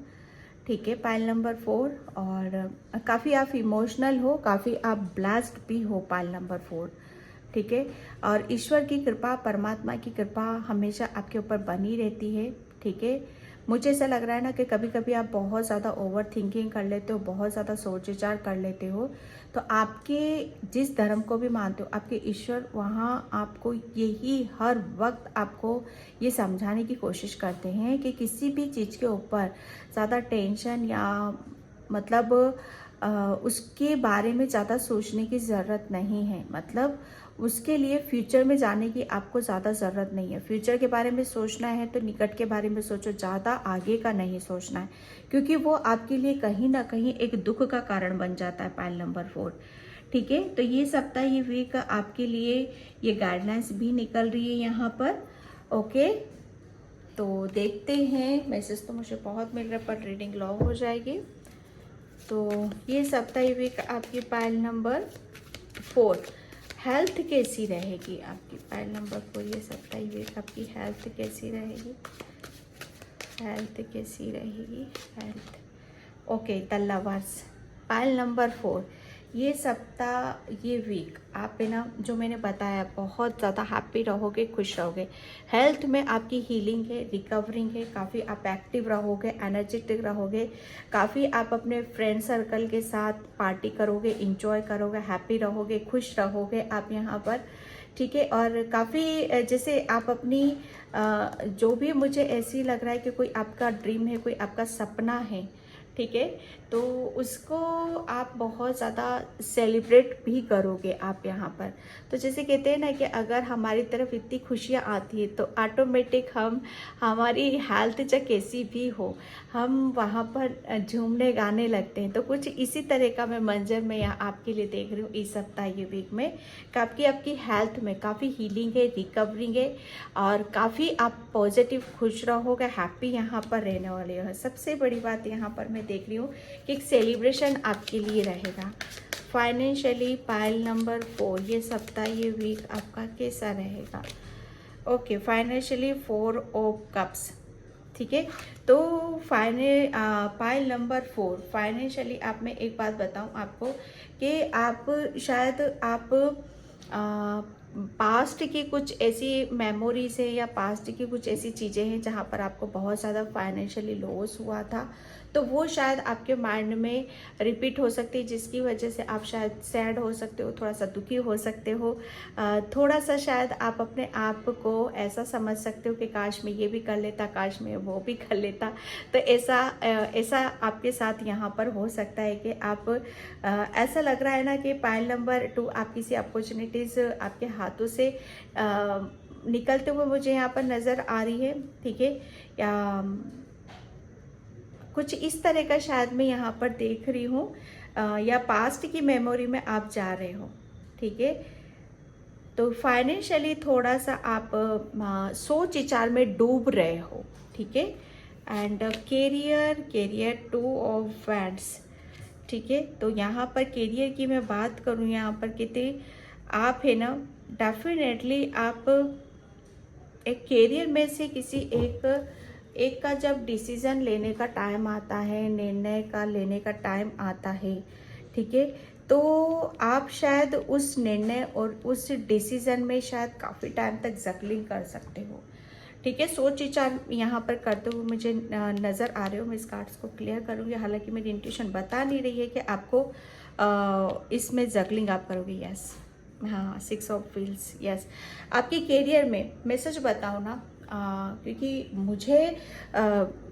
ठीक है, पाइल नंबर 4। और काफ़ी आप इमोशनल हो, काफ़ी आप ब्लेस्ड भी हो, पाइल नंबर 4, ठीक है। और ईश्वर की कृपा, परमात्मा की कृपा हमेशा आपके ऊपर बनी रहती है, ठीक है। मुझे ऐसा लग रहा है ना कि कभी कभी आप बहुत ज़्यादा ओवर थिंकिंग कर लेते हो, बहुत ज़्यादा सोच विचार कर लेते हो, तो आपके जिस धर्म को भी मानते हो, आपके ईश्वर वहाँ आपको यही हर वक्त आपको ये समझाने की कोशिश करते हैं कि किसी भी चीज़ के ऊपर ज़्यादा टेंशन या मतलब उसके बारे में ज़्यादा सोचने की ज़रूरत नहीं है। मतलब उसके लिए फ्यूचर में जाने की आपको ज़्यादा ज़रूरत नहीं है। फ्यूचर के बारे में सोचना है तो निकट के बारे में सोचो, ज़्यादा आगे का नहीं सोचना है, क्योंकि वो आपके लिए कहीं ना कहीं एक दुख का कारण बन जाता है, पाइल नंबर 4, ठीक है। तो ये सप्ताह, ये वीक आपके लिए ये गाइडलाइंस भी निकल रही है यहाँ पर, ओके। तो देखते हैं, मैसेज तो मुझे बहुत मिल रहा है पर रीडिंग लॉन्ग हो जाएगी। तो ये सप्ताह, ये वीक आपकी पाइल नंबर 4, हेल्थ कैसी रहेगी आपकी, पाइल नंबर 4, ये सप्ताह ये वीक आपकी हेल्थ कैसी रहेगी, हेल्थ कैसी रहेगी, health, okay. The lovers, pile number 4, ये सप्ताह, ये वीक आप है ना, जो मैंने बताया, बहुत ज़्यादा हैप्पी रहोगे, खुश रहोगे। हेल्थ में आपकी हीलिंग है, रिकवरिंग है, काफ़ी आप एक्टिव रहोगे, एनर्जेटिक रहोगे, काफ़ी आप अपने फ्रेंड सर्कल के साथ पार्टी करोगे, इंजॉय करोगे, हैप्पी रहोगे, खुश रहोगे आप यहाँ पर, ठीक है। और काफ़ी जैसे आप अपनी जो भी मुझे ऐसी लग रहा है कि कोई आपका ड्रीम है, कोई आपका सपना है, ठीक है। तो उसको आप बहुत ज़्यादा सेलिब्रेट भी करोगे आप यहाँ पर। तो जैसे कहते हैं ना कि अगर हमारी तरफ इतनी खुशियाँ आती है तो ऑटोमेटिक हम, हमारी हेल्थ चाहे कैसी भी हो, हम वहाँ पर झूमने गाने लगते हैं। तो कुछ इसी तरह का मैं मंजर मैं यहाँ आपके लिए देख रही हूँ इस सप्ताह ये वीक में। काफ़ी आपकी हेल्थ में काफ़ी हीलिंग है, रिकवरिंग है, और काफ़ी आप पॉजिटिव खुश रहोगे, हैप्पी यहाँ पर रहने वाले हो। सबसे बड़ी बात यहाँ पर मैं देख रही हूँ कि एक सेलिब्रेशन आपके लिए रहेगा। फाइनेंशियली पाइल नंबर 4, ये सप्ताह ये वीक आपका कैसा रहेगा? ओके, फाइनेंशियली 4 ऑफ कप्स, ठीक है। तो पाइल नंबर 4 फाइनेंशियली आप, मैं एक बात बताऊं आपको कि आप शायद आप पास्ट की कुछ ऐसी मेमोरीज है या पास्ट की कुछ ऐसी चीज़ें हैं जहाँ पर आपको बहुत ज़्यादा फाइनेंशियली लॉस हुआ था, तो वो शायद आपके माइंड में रिपीट हो सकती है, जिसकी वजह से आप शायद सैड हो सकते हो, थोड़ा सा दुखी हो सकते हो, थोड़ा सा शायद आप अपने आप को ऐसा समझ सकते हो कि काश मैं ये भी कर लेता, काश मैं वो भी कर लेता। तो ऐसा आपके साथ यहाँ पर हो सकता है कि आप ऐसा लग रहा है ना कि पाइल नंबर 2 आप किसी अपॉर्चुनिटीज़ आपके हाथों से निकलते हुए मुझे यहाँ पर नज़र आ रही है, ठीक है। या कुछ इस तरह का शायद मैं यहाँ पर देख रही हूँ, या पास्ट की मेमोरी में आप जा रहे हो, ठीक है। तो फाइनेंशियली थोड़ा सा आप सोच विचार में डूब रहे हो, ठीक है। एंड कैरियर 2 ऑफ वैंड्स, ठीक है। तो यहाँ पर करियर की मैं बात करूँ, यहाँ पर कितने आप है ना, डेफिनेटली आप एक करियर में से किसी एक का जब डिसीज़न लेने का टाइम आता है, निर्णय का लेने का टाइम आता है, ठीक है, तो आप शायद उस निर्णय और उस डिसीज़न में शायद काफ़ी टाइम तक जगलिंग कर सकते हो, ठीक है। सोच विचार यहाँ पर करते हुए मुझे नज़र आ रहे हो। मैं इस कार्ड्स को क्लियर करूँगी, हालांकि मेरी इंट्यूशन बता नहीं रही है कि आपको इसमें जगलिंग आप करोगे। यस, हाँ, 6 ऑफ व्हील्स, यस। आपके करियर में मैं सच बताऊँ ना, क्योंकि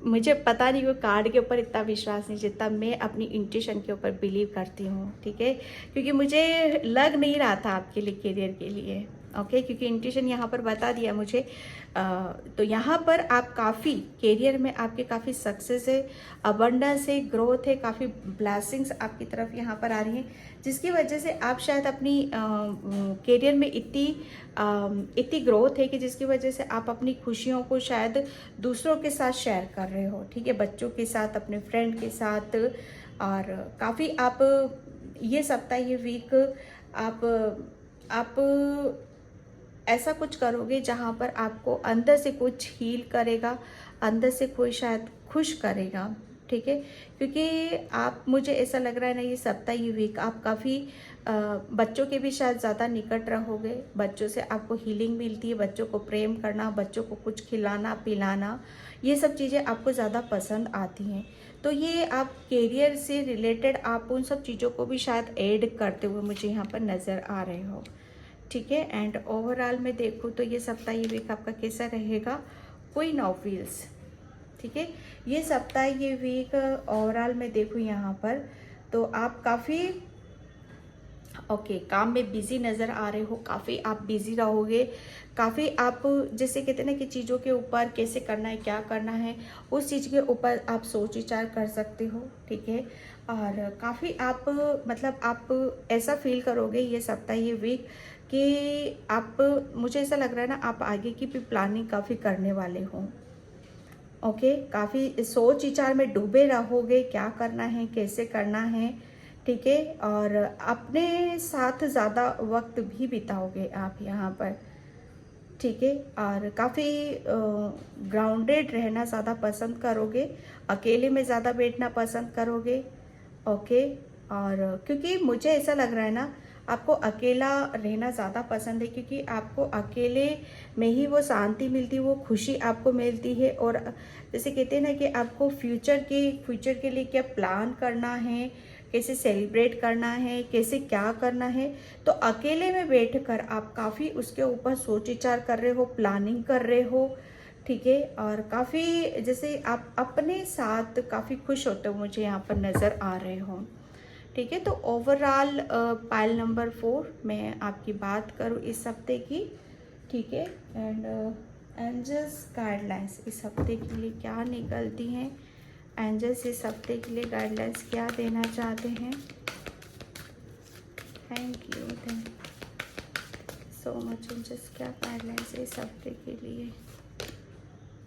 मुझे पता नहीं, वो कार्ड के ऊपर इतना विश्वास नहीं जितना मैं अपनी इंट्यूशन के ऊपर बिलीव करती हूँ, ठीक है। क्योंकि मुझे लग नहीं रहा था आपके लिए करियर के लिए, ओके, क्योंकि इंट्यूशन यहाँ पर बता दिया मुझे। तो यहाँ पर आप काफ़ी करियर में आपके काफ़ी सक्सेस है, अबंडेंस है, ग्रोथ है, काफ़ी ब्लेसिंग्स आपकी तरफ यहाँ पर आ रही हैं, जिसकी वजह से आप शायद अपनी करियर में इतनी ग्रोथ है कि जिसकी वजह से आप अपनी खुशियों को शायद दूसरों के साथ शेयर कर रहे हो, ठीक है, बच्चों के साथ, अपने फ्रेंड के साथ। और काफ़ी आप ये सप्ताह ये वीक आप ऐसा कुछ करोगे जहाँ पर आपको अंदर से कुछ हील करेगा, अंदर से कोई शायद खुश करेगा, ठीक है। क्योंकि आप, मुझे ऐसा लग रहा है ना, ये सप्ताह ये वीक आप काफ़ी बच्चों के भी शायद ज़्यादा निकट रहोगे, बच्चों से आपको हीलिंग मिलती है, बच्चों को प्रेम करना, बच्चों को कुछ खिलाना पिलाना, ये सब चीज़ें आपको ज़्यादा पसंद आती हैं। तो ये आप करियर से रिलेटेड आप उन सब चीज़ों को भी शायद ऐड करते हुए मुझे यहाँ पर नज़र आ रहे हो, ठीक है। एंड ओवरऑल में देखूँ तो ये सप्ताह ये वीक आपका कैसा रहेगा? क्वीन ऑफ व्हील्स, ठीक है। ये सप्ताह ये वीक ओवरऑल में देखूँ यहाँ पर, तो आप काफ़ी काम में बिजी नज़र आ रहे हो, काफ़ी आप बिजी रहोगे, काफ़ी आप जैसे कहते हैं ना कि चीज़ों के ऊपर कैसे करना है, क्या करना है, उस चीज़ के ऊपर आप सोच विचार कर सकते हो, ठीक है। और काफ़ी आप मतलब आप ऐसा फील करोगे ये सप्ताह ये वीक कि आप, मुझे ऐसा लग रहा है ना, आप आगे की भी प्लानिंग काफ़ी करने वाले हो, ओके। काफ़ी सोच विचार में डूबे रहोगे, क्या करना है, कैसे करना है, ठीक है। और अपने साथ ज़्यादा वक्त भी बिताओगे आप यहाँ पर, ठीक है। और काफ़ी ग्राउंडेड रहना ज़्यादा पसंद करोगे, अकेले में ज़्यादा बैठना पसंद करोगे, ओके। और क्योंकि मुझे ऐसा लग रहा है ना, आपको अकेला रहना ज़्यादा पसंद है, क्योंकि आपको अकेले में ही वो शांति मिलती है, वो खुशी आपको मिलती है। और जैसे कहते हैं ना कि आपको फ्यूचर के लिए क्या प्लान करना है, कैसे सेलिब्रेट करना है, कैसे क्या करना है, तो अकेले में बैठकर आप काफ़ी उसके ऊपर सोच विचार कर रहे हो, प्लानिंग कर रहे हो, ठीक है। और काफ़ी जैसे आप अपने साथ काफ़ी खुश होते हो मुझे यहाँ पर नज़र आ रहे हो। ठीक है, तो ओवरऑल पाइल नंबर 4 मैं आपकी बात करूँ इस हफ्ते की। ठीक है, एंड एंजल्स गाइडलाइंस इस हफ्ते के लिए क्या निकलती हैं, एंजल्स इस हफ्ते के लिए गाइडलाइंस क्या देना चाहते हैं। Thank you so much angels, क्या गाइडलाइंस है इस हफ्ते के लिए।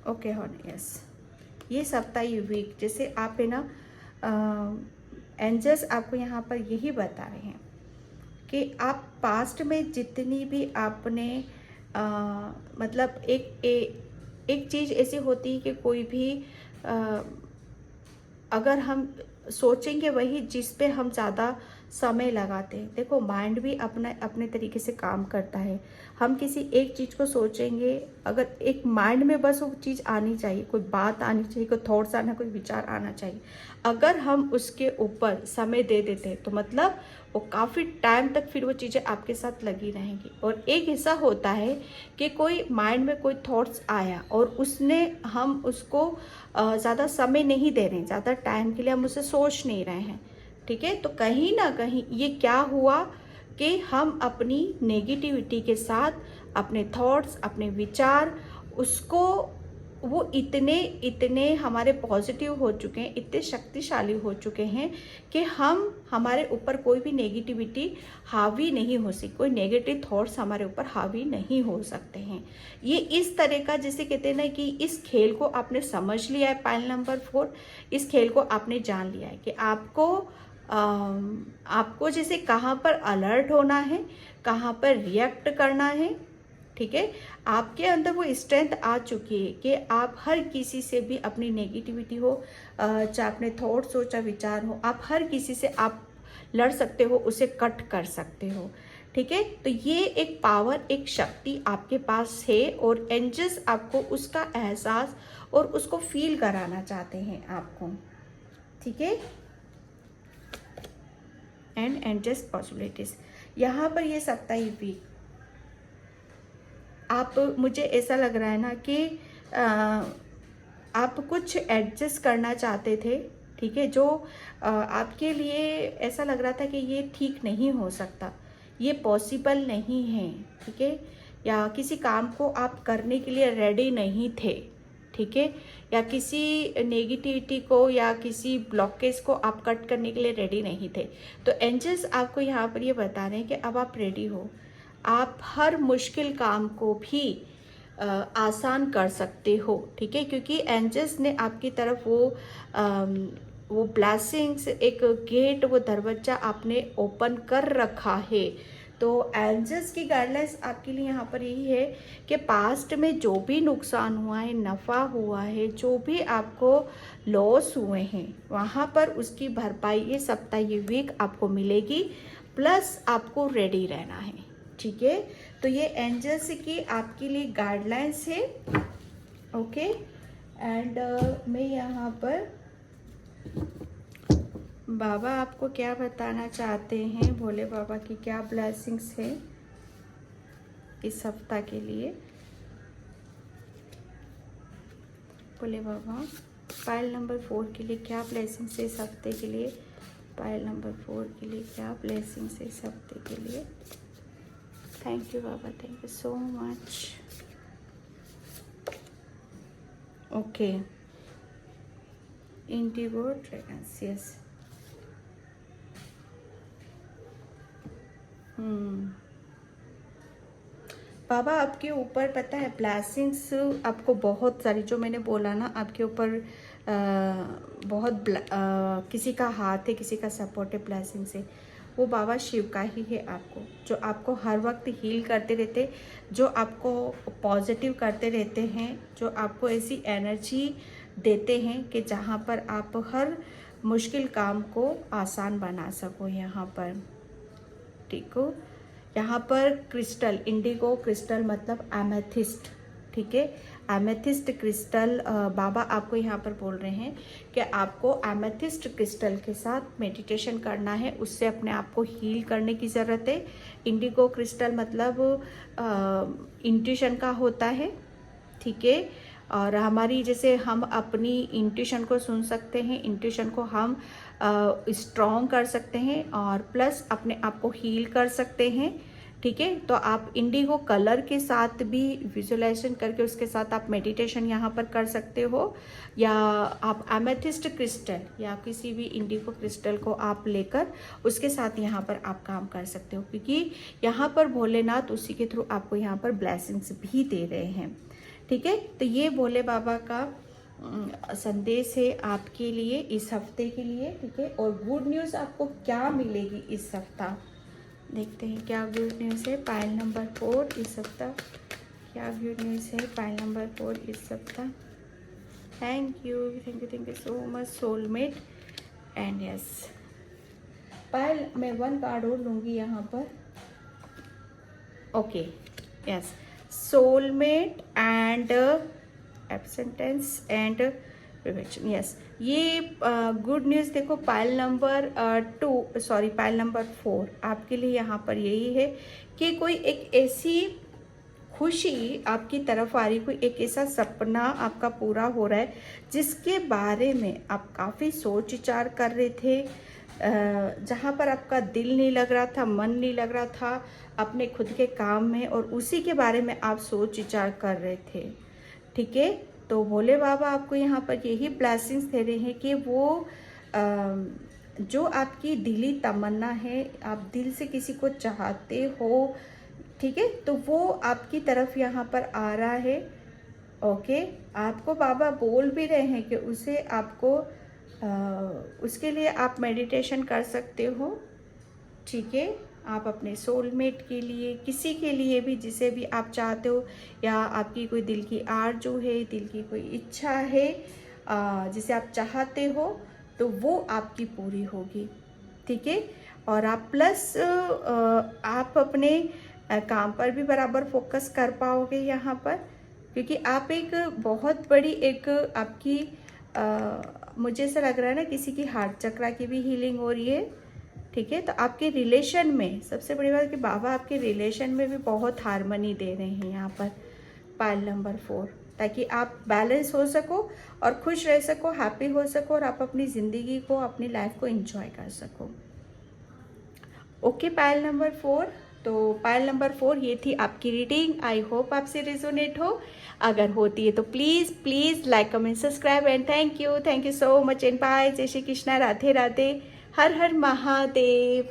ओके हॉनी, यस, ये सप्ताह ये वीक जैसे आप है ना, एंजल्स आपको यहाँ पर यही बता रहे हैं कि आप पास्ट में जितनी भी आपने मतलब एक चीज़ ऐसी होती है कि कोई भी आ, अगर हम सोचेंगे वही जिस पे हम ज़्यादा समय लगाते हैं। देखो माइंड भी अपना अपने तरीके से काम करता है। हम किसी एक चीज़ को सोचेंगे, अगर एक माइंड में बस वो चीज़ आनी चाहिए, कोई बात आनी चाहिए, कोई थॉट्स आना, कोई विचार आना चाहिए। अगर हम उसके ऊपर समय दे देते हैं तो मतलब वो काफ़ी टाइम तक फिर वो चीज़ें आपके साथ लगी रहेंगी। और एक ऐसा होता है कि कोई माइंड में कोई थॉट्स आया और उसने हम उसको ज़्यादा समय नहीं दे रहे हैं, ज़्यादा टाइम के लिए हम उसे सोच नहीं रहे हैं। ठीक है, तो कहीं ना कहीं ये क्या हुआ कि हम अपनी नेगेटिविटी के साथ अपने थॉट्स, अपने विचार, उसको वो इतने इतने हमारे पॉजिटिव हो चुके हैं, इतने शक्तिशाली हो चुके हैं कि हमारे ऊपर कोई भी नेगेटिविटी हावी नहीं हो सकती, कोई नेगेटिव थॉट्स हमारे ऊपर हावी नहीं हो सकते हैं। ये इस तरह का, जैसे कहते हैं ना कि इस खेल को आपने समझ लिया है। पाइल नंबर 4, इस खेल को आपने जान लिया है कि आपको जैसे कहाँ पर अलर्ट होना है, कहाँ पर रिएक्ट करना है। ठीक है, आपके अंदर वो स्ट्रेंथ आ चुकी है कि आप हर किसी से भी अपनी नेगेटिविटी हो, चाहे अपने थॉट्स हो, चाहे विचार हो, आप हर किसी से आप लड़ सकते हो, उसे कट कर सकते हो। ठीक है, तो ये एक पावर, एक शक्ति आपके पास है और एंजल्स आपको उसका एहसास और उसको फील कराना चाहते हैं आपको। ठीक है, एंड एंजल्स पॉसिबिलिटीज यहाँ पर ये सप्ताह वीक आप, मुझे ऐसा लग रहा है ना कि आप कुछ एडजस्ट करना चाहते थे। ठीक है, जो आपके लिए ऐसा लग रहा था कि ये ठीक नहीं हो सकता, ये पॉसिबल नहीं है। ठीक है, या किसी काम को आप करने के लिए रेडी नहीं थे। ठीक है, या किसी नेगेटिविटी को या किसी ब्लॉकेज को आप कट करने के लिए रेडी नहीं थे। तो एंजल्स आपको यहाँ पर ये बता रहे हैं कि अब आप रेडी हो, आप हर मुश्किल काम को भी आसान कर सकते हो। ठीक है, क्योंकि एंजल्स ने आपकी तरफ वो ब्लेसिंग्स, एक गेट, वो दरवाजा आपने ओपन कर रखा है। तो एंजल्स की गाइडलाइंस आपके लिए यहाँ पर यही है कि पास्ट में जो भी नुकसान हुआ है, नफ़ा हुआ है, जो भी आपको लॉस हुए हैं, वहाँ पर उसकी भरपाई ये सप्ताह, ये वीक आपको मिलेगी। प्लस आपको रेडी रहना है। ठीक है, तो ये एंजल्स की आपके लिए गाइडलाइंस है। ओके, एंड मैं यहाँ पर बाबा आपको क्या बताना चाहते हैं, भोले बाबा की क्या ब्लेसिंग्स है इस सप्ताह के लिए। भोले बाबा पाइल नंबर 4 के लिए क्या ब्लेसिंग्स है इस हफ्ते के लिए। पाइल नंबर 4 के लिए क्या ब्लेसिंग्स है इस हफ्ते के लिए। थैंक यू बाबा, thank you so much. Okay, indigo dragons, yes. बाबा आपके ऊपर पता है ब्लेसिंग्स आपको बहुत सारी, जो मैंने बोला ना आपके ऊपर बहुत किसी का हाथ है, किसी का सपोर्ट है, ब्लेसिंग्स है, वो बाबा शिव का ही है आपको, जो आपको हर वक्त हील करते रहते, जो आपको पॉजिटिव करते रहते हैं, जो आपको ऐसी एनर्जी देते हैं कि जहाँ पर आप हर मुश्किल काम को आसान बना सको यहाँ पर। ठीक हो, यहाँ पर क्रिस्टल, इंडिगो क्रिस्टल मतलब एमेथिस्ट। ठीक है, एमेथिस्ट क्रिस्टल बाबा आपको यहाँ पर बोल रहे हैं कि आपको एमेथिस्ट क्रिस्टल के साथ मेडिटेशन करना है, उससे अपने आप को हील करने की ज़रूरत है। इंडिगो क्रिस्टल मतलब इंट्यूशन का होता है। ठीक है, और हमारी जैसे हम अपनी इंट्यूशन को सुन सकते हैं, इंट्यूशन को हम स्ट्रॉन्ग कर सकते हैं और प्लस अपने आप को हील कर सकते हैं। ठीक है, तो आप इंडिगो कलर के साथ भी विजुअलाइजेशन करके उसके साथ आप मेडिटेशन यहाँ पर कर सकते हो, या आप एमेथिस्ट क्रिस्टल या किसी भी इंडिगो क्रिस्टल को आप लेकर उसके साथ यहाँ पर आप काम कर सकते हो, क्योंकि यहाँ पर भोलेनाथ उसी के थ्रू आपको यहाँ पर ब्लेसिंग्स भी दे रहे हैं। ठीक है, तो ये भोले बाबा का संदेश है आपके लिए इस हफ्ते के लिए। ठीक है, और गुड न्यूज़ आपको क्या मिलेगी इस हफ्ता, देखते हैं क्या गुड न्यूज़ है पायल नंबर 4 इस हफ्ता। क्या गुड न्यूज़ है पायल नंबर 4 इस हफ्ता। Thank you so much soulmate and yes. Payal मैं 1 कार्ड और लूँगी यहाँ पर। Okay yes, soulmate and abstinence and prevention. Yes, ये गुड न्यूज़ देखो पायल नंबर 4 आपके लिए यहाँ पर यही है कि कोई एक ऐसी खुशी आपकी तरफ आ रही, कोई एक ऐसा सपना आपका पूरा हो रहा है जिसके बारे में आप काफ़ी सोच विचार कर रहे थे, जहाँ पर आपका दिल नहीं लग रहा था, मन नहीं लग रहा था अपने खुद के काम में, और उसी के बारे में आप सोच विचार कर रहे थे। ठीक है, तो भोले बाबा आपको यहाँ पर यही ब्लेसिंग्स दे रहे हैं कि वो जो आपकी दिली तमन्ना है, आप दिल से किसी को चाहते हो, ठीक है, तो वो आपकी तरफ यहाँ पर आ रहा है। ओके, आपको बाबा बोल भी रहे हैं कि उसे आपको उसके लिए आप मेडिटेशन कर सकते हो। ठीक है, आप अपने सोलमेट के लिए, किसी के लिए भी, जिसे भी आप चाहते हो, या आपकी कोई दिल की आरज़ू है, दिल की कोई इच्छा है जिसे आप चाहते हो, तो वो आपकी पूरी होगी। ठीक है, और आप प्लस आप अपने काम पर भी बराबर फोकस कर पाओगे यहाँ पर, क्योंकि आप एक बहुत बड़ी एक आपकी मुझे ऐसा लग रहा है ना किसी की हार्ट चक्रा की भी हीलिंग हो रही है। ठीक है, तो आपके रिलेशन में सबसे बड़ी बात कि बाबा आपके रिलेशन में भी बहुत हार्मनी दे रहे हैं यहाँ पर पायल नंबर 4, ताकि आप बैलेंस हो सको और खुश रह सको, हैप्पी हो सको, और आप अपनी ज़िंदगी को, अपनी लाइफ को एंजॉय कर सको। ओके पायल नंबर 4, तो पायल नंबर 4 ये थी आपकी रीडिंग। आई होप आपसे रिजोनेट हो। अगर होती है तो please like comment subscribe and thank you so much and bye. जय श्री कृष्णा, राधे राधे, हर हर महादेव।